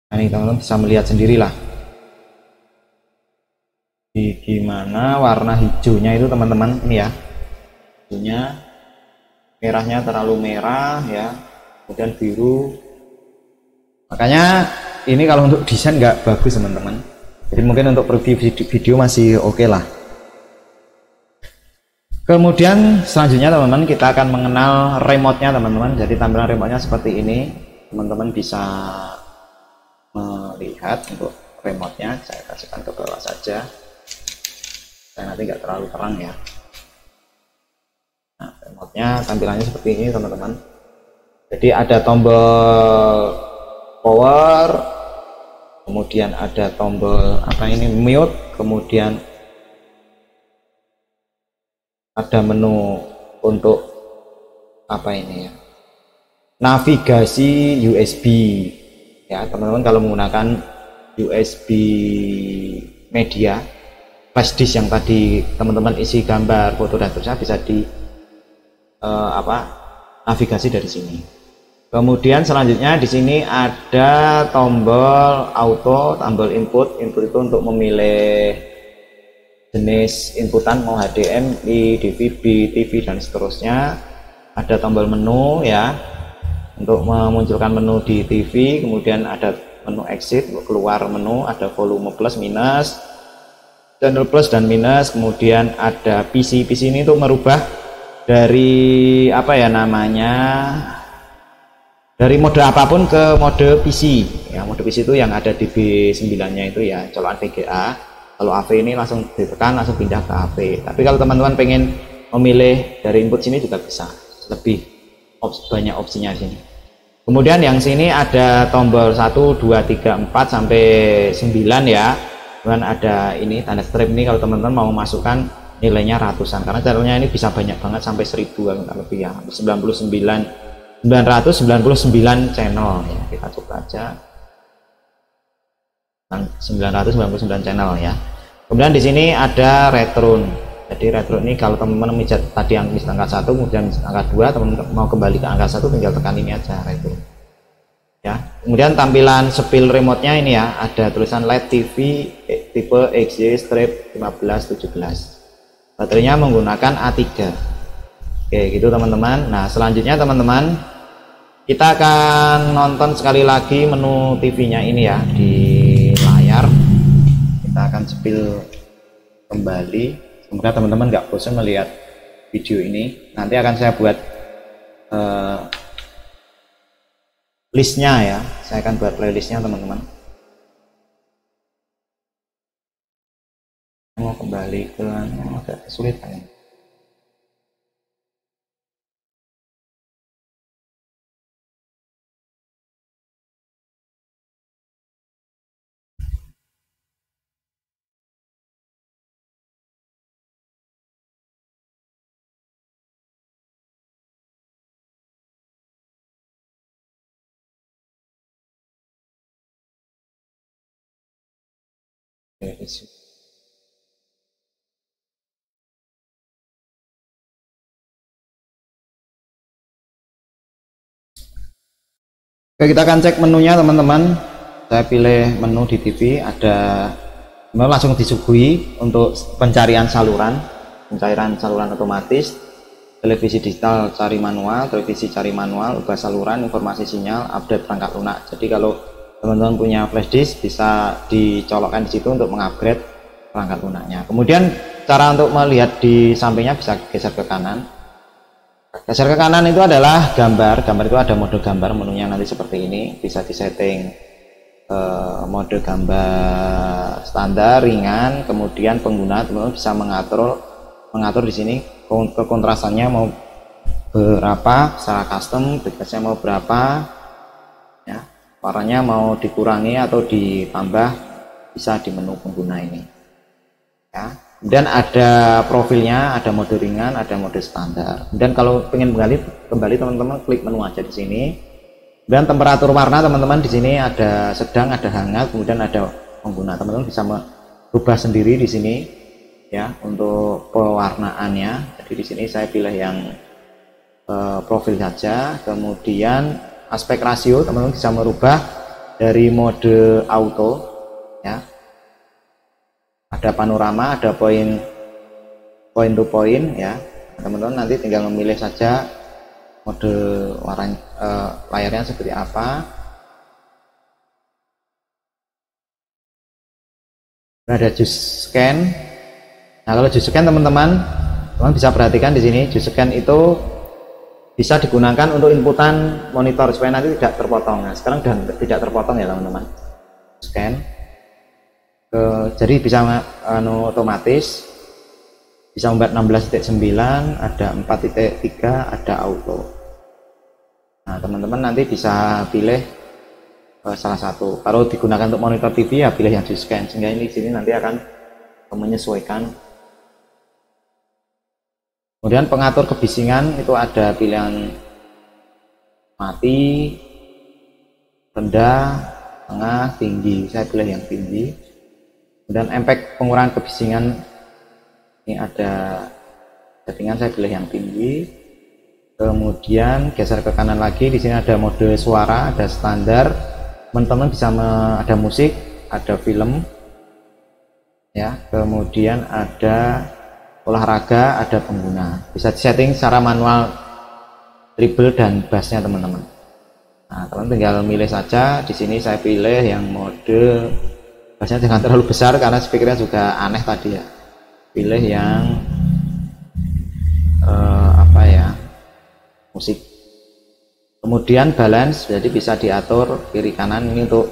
Nah ini teman-teman bisa melihat sendirilah gimana warna hijaunya itu teman-teman. Ini ya, hijaunya, merahnya terlalu merah ya, kemudian biru. Makanya ini kalau untuk desain nggak bagus teman-teman, jadi mungkin untuk preview video masih oke lah. Kemudian selanjutnya teman-teman kita akan mengenal remote-nya teman-teman. Jadi tampilan remote-nya seperti ini, teman-teman bisa melihat untuk remote-nya. Saya kasihkan ke bawah saja, saya nanti nggak terlalu terang ya. Nah, remote-nya tampilannya seperti ini teman-teman. Jadi ada tombol power, kemudian ada tombol apa ini, mute, kemudian ada menu untuk apa ini ya, navigasi USB ya teman-teman. Kalau menggunakan USB media flash disk yang tadi teman-teman isi gambar, foto dan seterusnya, bisa di navigasi dari sini. Kemudian selanjutnya di sini ada tombol auto, tombol input. Input itu untuk memilih jenis inputan, mau HDMI, DVB, TV dan seterusnya. Ada tombol menu ya untuk memunculkan menu di TV. Kemudian ada menu exit untuk keluar menu, ada volume plus minus, channel plus dan minus. Kemudian ada PC. PC ini untuk merubah dari apa ya namanya, dari mode apapun ke mode PC ya. Mode PC itu yang ada di B9 nya itu ya, colokan VGA. Kalau AV ini langsung ditekan langsung pindah ke AV. Tapi kalau teman-teman pengen memilih dari input sini juga bisa, lebih banyak opsinya sini. Kemudian yang sini ada tombol 1 2 3 4 sampai 9 ya. Kemudian ada ini tanda strip, ini kalau teman-teman mau masukkan nilainya ratusan, karena channelnya ini bisa banyak banget sampai 1000 lebih ya, 999 channel ya. Kita coba aja 999 channel ya. Kemudian di sini ada return. Jadi return ini kalau teman-teman memijat tadi yang di angka 1 kemudian angka 2, teman-teman mau kembali ke angka 1 tinggal tekan ini aja, return ya. Kemudian tampilan spill remote-nya ini ya, ada tulisan LED TV tipe XY strip 1517. Baterainya menggunakan A3. Oke gitu teman-teman. Nah selanjutnya teman-teman kita akan nonton sekali lagi menu TV-nya ini ya di layar. Kita akan spill kembali. Semoga teman-teman nggak bosan melihat video ini. Nanti akan saya buat listnya ya. Saya akan buat playlistnya teman-teman. Mau kembali ke agak kesulitan. Oke, kita akan cek menunya teman-teman. Saya pilih menu di TV, ada langsung disuguhi untuk pencarian saluran otomatis, televisi digital cari manual, televisi cari manual, ubah saluran, informasi sinyal, update perangkat lunak. Jadi kalau teman-teman punya flash disk bisa dicolokkan di situ untuk mengupgrade perangkat lunaknya. Kemudian cara untuk melihat di sampingnya bisa geser ke kanan. Geser ke kanan itu adalah gambar itu ada mode gambar, menunya nanti seperti ini. Bisa disetting mode gambar standar, ringan, kemudian pengguna teman-teman bisa mengatur di sini kekontrasannya mau berapa secara custom, brightness-nya mau berapa ya, warnanya mau dikurangi atau ditambah, bisa di menu pengguna ini ya. Kemudian ada profilnya, ada mode ringan, ada mode standar. Dan kalau pengen kembali teman-teman klik menu aja di sini. Dan temperatur warna teman-teman di sini ada sedang, ada hangat, kemudian ada pengguna. Teman-teman bisa merubah sendiri di sini ya untuk pewarnaannya. Jadi di sini saya pilih yang profil saja. Kemudian aspek rasio teman-teman bisa merubah dari mode auto ya. Ada panorama, ada point to point ya. Teman-teman nanti tinggal memilih saja mode layarnya seperti apa. Ada juice scan. Nah, kalau juice scan teman-teman bisa perhatikan di sini, juice scan itu bisa digunakan untuk inputan monitor supaya nanti tidak terpotong. Nah, sekarang tidak terpotong ya teman-teman. Scan. Jadi bisa otomatis, bisa membuat 16.9, ada 4.3, ada auto. Nah, teman-teman nanti bisa pilih salah satu. Kalau digunakan untuk monitor TV ya pilih yang di scan, sehingga ini sini nanti akan menyesuaikan. Kemudian pengatur kebisingan itu ada pilihan mati, rendah, tengah, tinggi. Saya pilih yang tinggi. Kemudian impact pengurangan kebisingan ini ada settingan, saya pilih yang tinggi. Kemudian geser ke kanan lagi, di sini ada mode suara, ada standar. Teman-teman bisa ada musik, ada film, ya. Kemudian ada olahraga, ada pengguna. Bisa disetting secara manual treble dan bassnya teman-teman. Nah, teman tinggal milih saja. Di sini saya pilih yang mode bassnya jangan terlalu besar karena speakernya juga aneh tadi ya. Pilih yang musik. Kemudian balance, jadi bisa diatur kiri kanan ini untuk,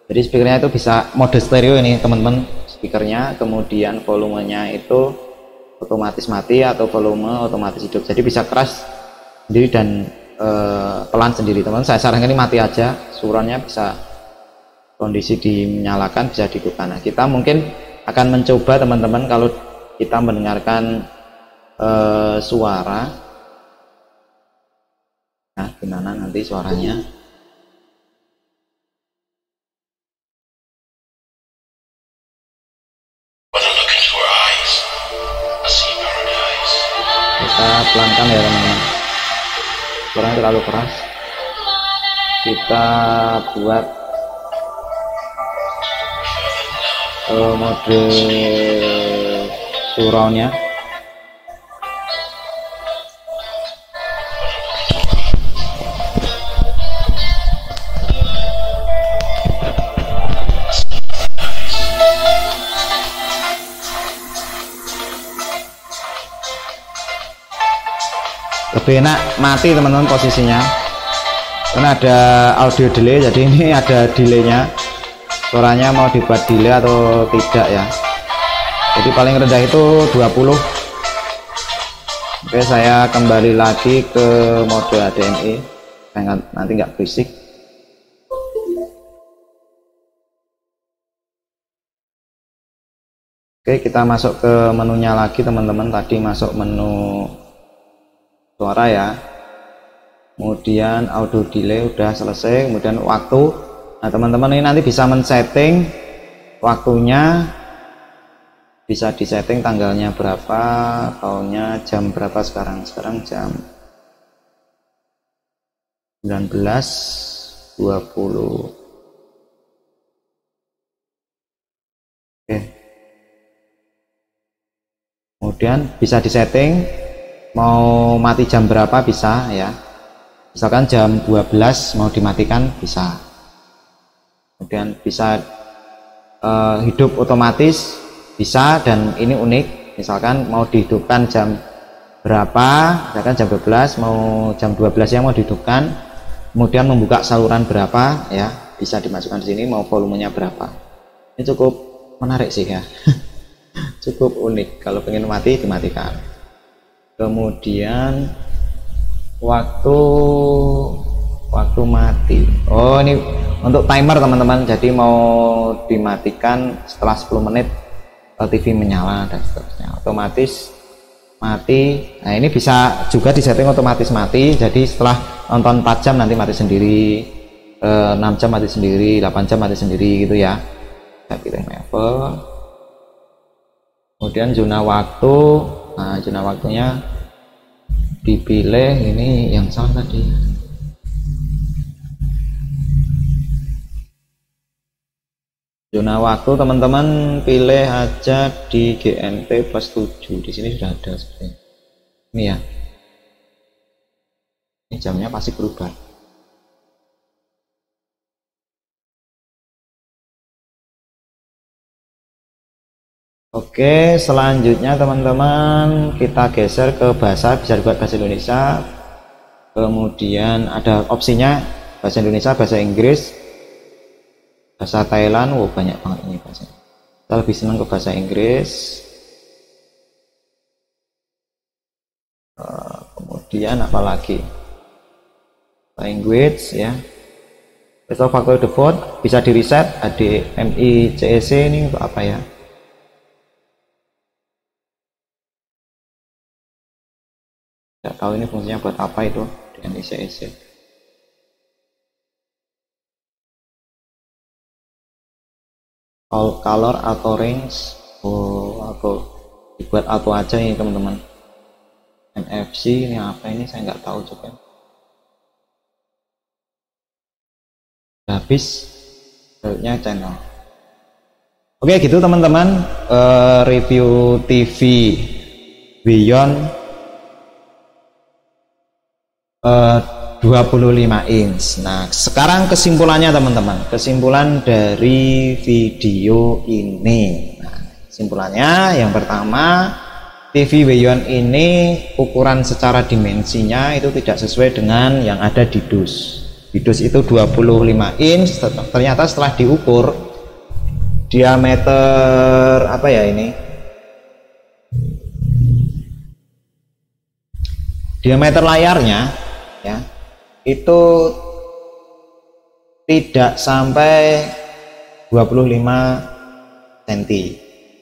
jadi speakernya itu bisa mode stereo ini teman-teman speakernya. Kemudian volumenya itu otomatis mati atau volume otomatis hidup, jadi bisa keras sendiri dan pelan sendiri teman-teman. Saya sarankan ini mati aja, suaranya bisa kondisi dinyalakan, bisa dihidupkan. Nah, kita mungkin akan mencoba teman-teman kalau kita mendengarkan suara. Nah, gimana nanti suaranya? Kita pelankan ya teman-teman, suaranya terlalu keras. Kita buat mode surroundnya. Lebih enak mati teman-teman posisinya, karena ada audio delay, jadi ini ada delaynya, suaranya mau dibuat delay atau tidak ya. Jadi paling rendah itu 20. Oke, saya kembali lagi ke mode HDMI, nanti nggak berisik. Oke, kita masuk ke menunya lagi teman-teman. Tadi masuk menu suara ya, kemudian audio delay udah selesai, kemudian waktu. Nah teman-teman ini nanti bisa men-setting waktunya, bisa disetting tanggalnya berapa, tahunnya jam berapa sekarang jam 19.20. Oke, kemudian bisa disetting mau mati jam berapa, bisa ya, misalkan jam 12 mau dimatikan bisa. Kemudian bisa hidup otomatis bisa, dan ini unik, misalkan mau dihidupkan jam berapa, misalkan jam 12, mau jam 12 yang mau dihidupkan, kemudian membuka saluran berapa ya, bisa dimasukkan di sini, mau volumenya berapa. Ini cukup menarik sih ya. Cukup unik, kalau pengen mati dimatikan. Kemudian waktu mati, oh ini untuk timer teman-teman, jadi mau dimatikan setelah 10 menit TV menyala dan seterusnya, otomatis mati. Nah ini bisa juga disetting otomatis mati, jadi setelah nonton 4 jam nanti mati sendiri, 6 jam mati sendiri, 8 jam mati sendiri gitu ya. Saya pilih level, kemudian zona waktu. Nah zona waktunya dipilih, ini yang salah tadi, zona waktu teman-teman pilih aja di GMT +7. Di sini sudah ada seperti ini ya, ini jamnya pasti berubah. Oke, selanjutnya teman-teman kita geser ke bahasa, bisa dibuat bahasa Indonesia. Kemudian ada opsinya bahasa Indonesia, bahasa Inggris, bahasa Thailand. Wow, banyak banget ini bahasa. Kita lebih senang ke bahasa Inggris. Kemudian apa lagi? Language ya. Besok faktor default bisa di reset. HDMI CEC ini untuk apa ya? Tidak tahu ini fungsinya buat apa itu HDMI CEC. All color atau range. Oh, atau dibuat auto aja ini teman-teman. NFC ini apa ini saya nggak tahu coba. Habis nya channel. Oke gitu teman-teman, review TV Wiyon 25 inch. Nah sekarang kesimpulannya teman-teman, kesimpulan dari video ini. Nah, kesimpulannya yang pertama, TV Wiyon ini ukuran secara dimensinya itu tidak sesuai dengan yang ada di dus. Di dus itu 25 inch, ternyata setelah diukur diameter apa ya ini? Diameter layarnya ya itu tidak sampai 25 cm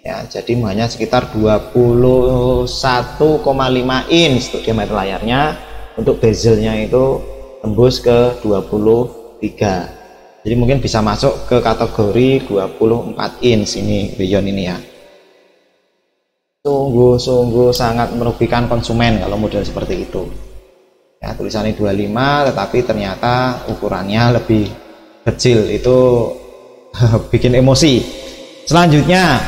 ya, jadi hanya sekitar 21,5 inch untuk diameter layarnya. Untuk bezelnya itu tembus ke 23, jadi mungkin bisa masuk ke kategori 24 inch ini Wiyon ini ya. Sungguh-sungguh sangat merugikan konsumen kalau model seperti itu ya. Tulisannya 25 tetapi ternyata ukurannya lebih kecil, itu bikin emosi. Selanjutnya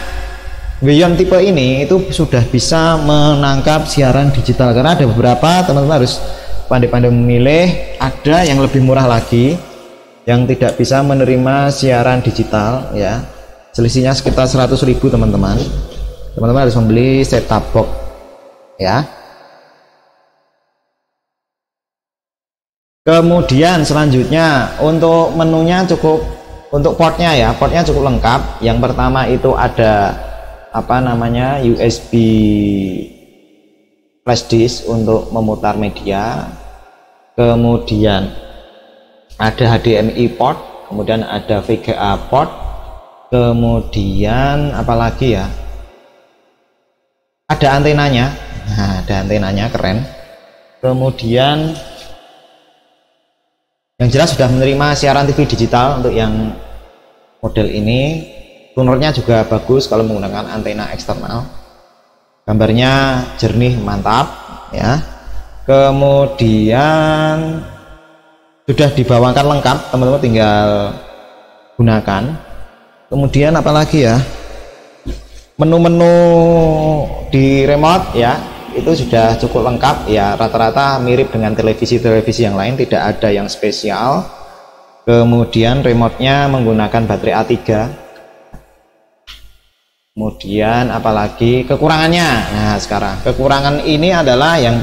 Wiyon tipe ini itu sudah bisa menangkap siaran digital, karena ada beberapa teman-teman harus pandai-pandai memilih. Ada yang lebih murah lagi yang tidak bisa menerima siaran digital ya, selisihnya sekitar 100.000 teman-teman. Teman-teman harus membeli set top box ya. Kemudian selanjutnya untuk menunya cukup, untuk portnya ya, portnya cukup lengkap. Yang pertama itu ada apa namanya USB flash disk untuk memutar media, kemudian ada HDMI port, kemudian ada VGA port, kemudian apalagi ya, ada antenanya. Nah, ada antenanya, keren. Kemudian yang jelas sudah menerima siaran TV digital untuk yang model ini. Tunernya juga bagus kalau menggunakan antena eksternal, gambarnya jernih, mantap ya. Kemudian sudah dibawakan lengkap, teman-teman tinggal gunakan. Kemudian apalagi ya, menu-menu di remote ya itu sudah cukup lengkap ya, rata-rata mirip dengan televisi-televisi yang lain, tidak ada yang spesial. Kemudian remote-nya menggunakan baterai A3. Kemudian apalagi kekurangannya. Nah sekarang kekurangan ini adalah yang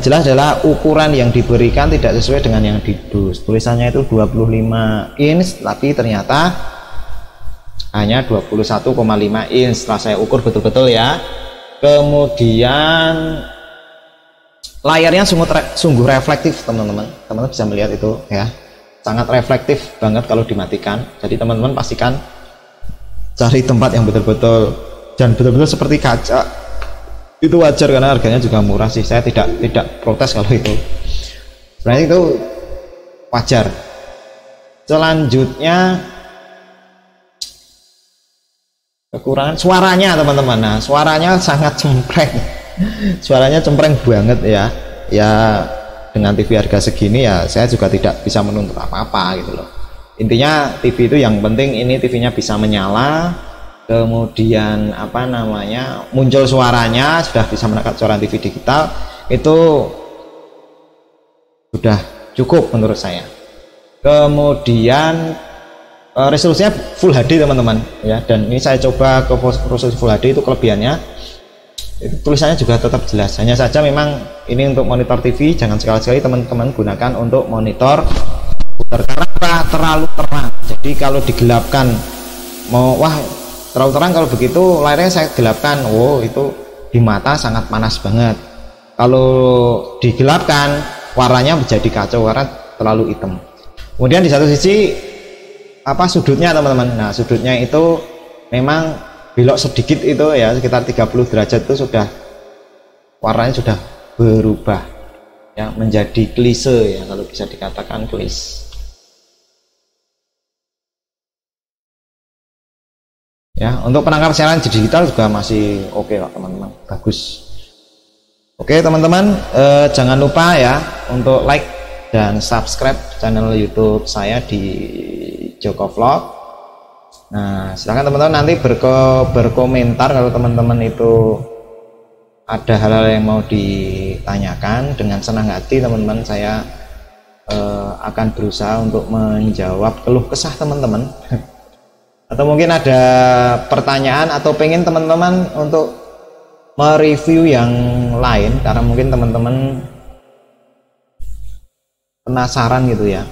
jelas adalah ukuran yang diberikan tidak sesuai dengan yang di dus. Tulisannya itu 25 inch tapi ternyata hanya 21,5 inch setelah saya ukur betul-betul ya. Kemudian layarnya sungguh reflektif teman-teman. Teman-teman bisa melihat itu ya, sangat reflektif banget kalau dimatikan. Jadi teman-teman pastikan cari tempat yang betul-betul dan betul-betul seperti kaca. Itu wajar karena harganya juga murah sih. Saya tidak protes kalau itu. Sebenarnya itu wajar. Selanjutnya kekurangan suaranya teman-teman. Nah, suaranya sangat cempreng. Suaranya cempreng banget ya. Ya dengan TV harga segini ya saya juga tidak bisa menuntut apa-apa gitu loh. Intinya TV itu yang penting ini TV-nya bisa menyala, kemudian apa namanya muncul suaranya, sudah bisa menangkap suara TV digital, itu sudah cukup menurut saya. Kemudian resolusinya Full HD teman-teman ya, dan ini saya coba ke resolusi Full HD. Itu kelebihannya, itu tulisannya juga tetap jelas. Hanya saja memang ini untuk monitor TV, jangan sekali-sekali teman-teman gunakan untuk monitor komputer karena terlalu terang. Jadi kalau digelapkan terlalu terang, kalau begitu layarnya saya gelapkan, itu di mata sangat panas banget. Kalau digelapkan warnanya menjadi kacau karena terlalu hitam. Kemudian di satu sisi sudutnya teman-teman, nah sudutnya itu memang belok sedikit itu ya, sekitar 30 derajat itu sudah warnanya sudah berubah ya, menjadi klise ya, kalau bisa dikatakan klise ya. Untuk penangkap siaran digital juga masih oke kok teman-teman, bagus. Oke teman-teman, jangan lupa ya untuk like dan subscribe channel YouTube saya di Joko Vlog. Nah silahkan teman-teman nanti berkomentar kalau teman-teman itu ada hal-hal yang mau ditanyakan. Dengan senang hati teman-teman saya akan berusaha untuk menjawab keluh kesah teman-teman atau mungkin ada pertanyaan atau pengen teman-teman untuk mereview yang lain karena mungkin teman-teman penasaran gitu ya.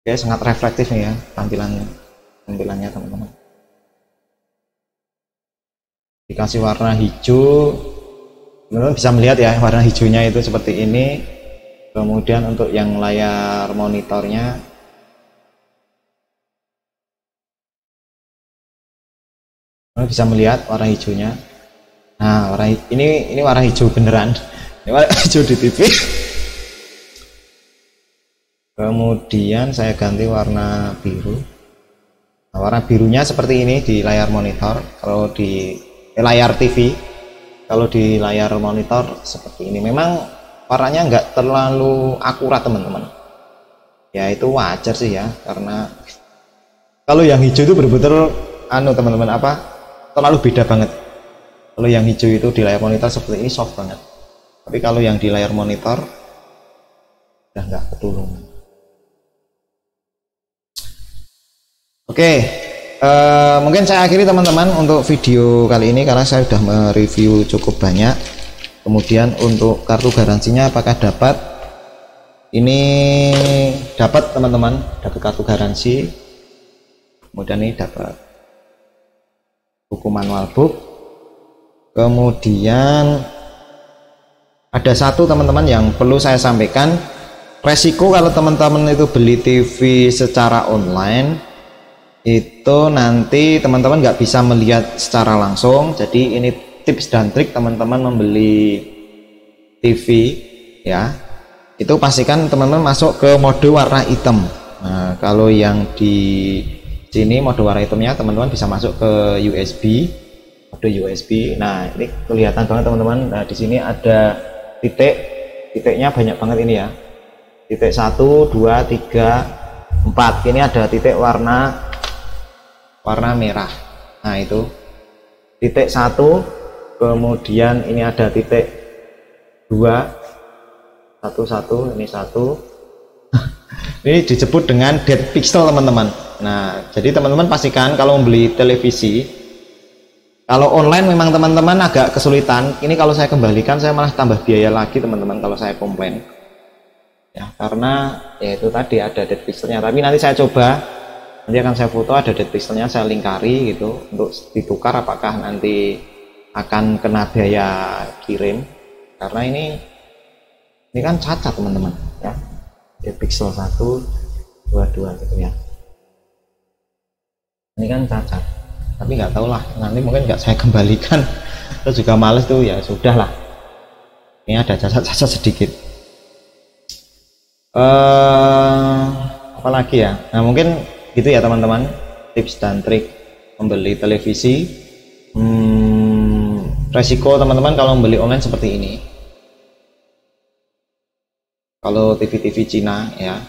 Oke, sangat reflektif nih ya tampilannya teman-teman. Dikasih warna hijau, teman-teman bisa melihat ya warna hijaunya itu seperti ini. Kemudian untuk yang layar monitornya bisa melihat warna hijaunya. Nah ini warna hijau beneran, ini warna hijau di TV. Kemudian saya ganti warna biru. Nah, warna birunya seperti ini di layar monitor, kalau di layar TV. Kalau di layar monitor seperti ini. Memang warnanya nggak terlalu akurat teman-teman ya, itu wajar sih ya, karena kalau yang hijau itu betul-betul teman-teman terlalu beda banget. Kalau yang hijau itu di layar monitor seperti ini soft banget, tapi kalau yang di layar monitor udah nggak ketulungan. Oke, mungkin saya akhiri teman-teman untuk video kali ini karena saya sudah mereview cukup banyak. Kemudian untuk kartu garansinya apakah dapat? Ini dapat teman-teman, dapat kartu garansi. Kemudian ini dapat buku manual book. Kemudian ada satu teman-teman yang perlu saya sampaikan, resiko kalau teman-teman itu beli TV secara online itu nanti teman-teman nggak bisa melihat secara langsung. Jadi ini tips dan trik teman-teman membeli TV ya, itu pastikan teman-teman masuk ke mode warna hitam. Nah kalau yang di sini mode warna hitamnya teman-teman bisa masuk ke mode USB. Nah ini kelihatan banget teman-teman. Nah di sini ada titiknya banyak banget ini ya, titik 1, 2, 3, 4. Ini ada titik warna merah. Nah itu titik 1, kemudian ini ada titik 2, 1, ini 1. Ini disebut dengan dead pixel teman-teman. Nah jadi teman-teman pastikan kalau membeli televisi, kalau online memang teman-teman agak kesulitan. Ini kalau saya kembalikan saya malah tambah biaya lagi teman-teman kalau saya komplain ya, karena ya itu tadi ada dead pixelnya. Tapi nanti saya coba, nanti akan saya foto ada dead pixelnya, saya lingkari gitu untuk ditukar apakah nanti akan kena biaya kirim, karena ini kan cacat teman-teman ya, dead pixel 1, 2 gitu ya, ini kan cacat. Tapi nggak tahu lah, nanti mungkin nggak saya kembalikan terus juga males tuh ya, sudah lah, ini ada cacat-cacat sedikit. Apalagi ya, nah mungkin gitu ya teman-teman, tips dan trik membeli televisi. Resiko teman-teman kalau membeli online seperti ini, kalau TV Cina ya.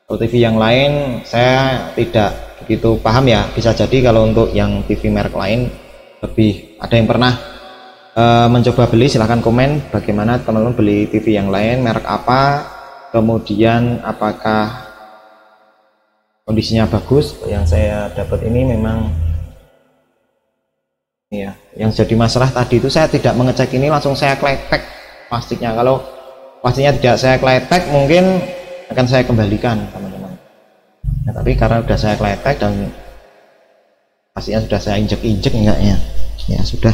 Kalau TV yang lain saya tidak begitu paham ya, bisa jadi kalau untuk yang TV merek lain lebih, ada yang pernah mencoba beli, silahkan komen bagaimana teman-teman beli TV yang lain, merek apa, kemudian apakah kondisinya bagus. Yang saya dapat ini memang ya, yang jadi masalah tadi itu saya tidak mengecek ini, langsung saya kletek plastiknya. Kalau plastiknya tidak saya kletek mungkin akan saya kembalikan teman-teman ya, tapi karena sudah saya kletek dan plastiknya sudah saya injek-injek enggaknya ya, sudah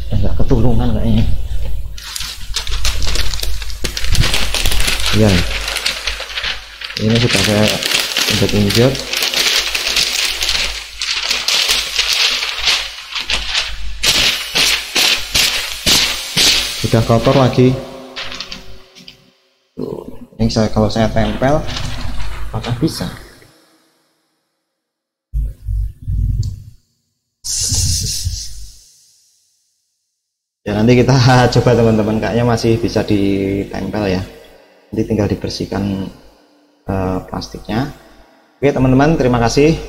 enggak ketulungan kayaknya ya. Ini sudah saya injek-injek. Sudah kotor lagi. Ini kalau saya tempel apakah bisa? Ya nanti kita coba teman-teman, kayaknya masih bisa ditempel ya. Nanti tinggal dibersihkan plastiknya. Oke teman-teman, terima kasih.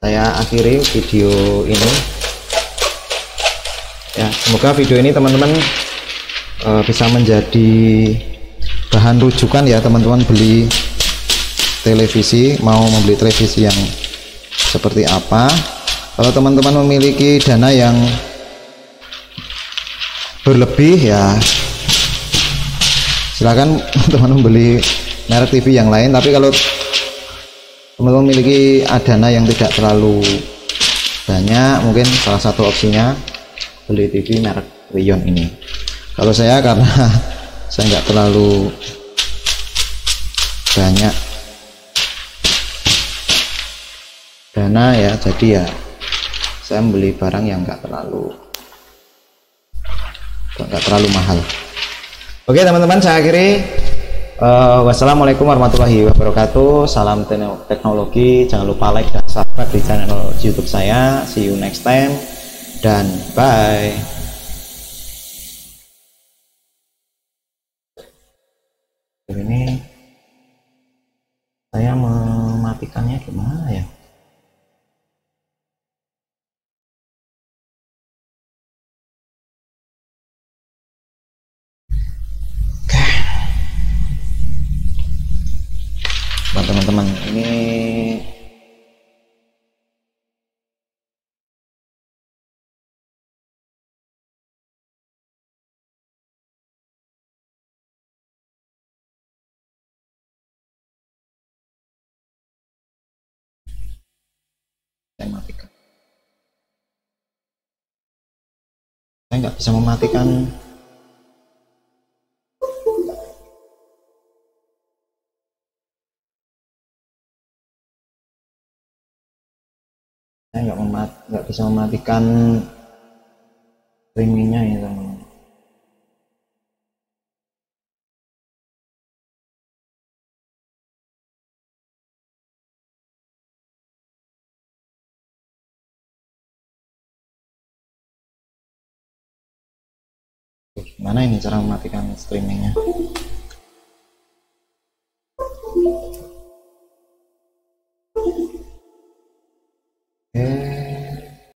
Saya akhiri video ini. Ya, semoga video ini teman-teman bisa menjadi bahan rujukan ya teman-teman beli televisi, mau membeli televisi yang seperti apa. Kalau teman-teman memiliki dana yang berlebih ya silakan teman-teman beli merek TV yang lain, tapi kalau teman-teman memiliki dana yang tidak terlalu banyak, mungkin salah satu opsinya beli TV merek Rion ini. Kalau saya karena saya nggak terlalu banyak dana ya, jadi ya saya membeli barang yang nggak terlalu mahal. Oke teman-teman, saya akhiri. Wassalamualaikum warahmatullahi wabarakatuh. Salam teknologi. Jangan lupa like dan subscribe di channel YouTube saya. See you next time dan bye. Ini saya mematikannya gimana ya? Oke. Teman-teman, ini saya matikan. Saya nggak bisa mematikan. Saya nggak bisa mematikan streamingnya ya teman-teman. Gimana ini cara mematikan streamingnya?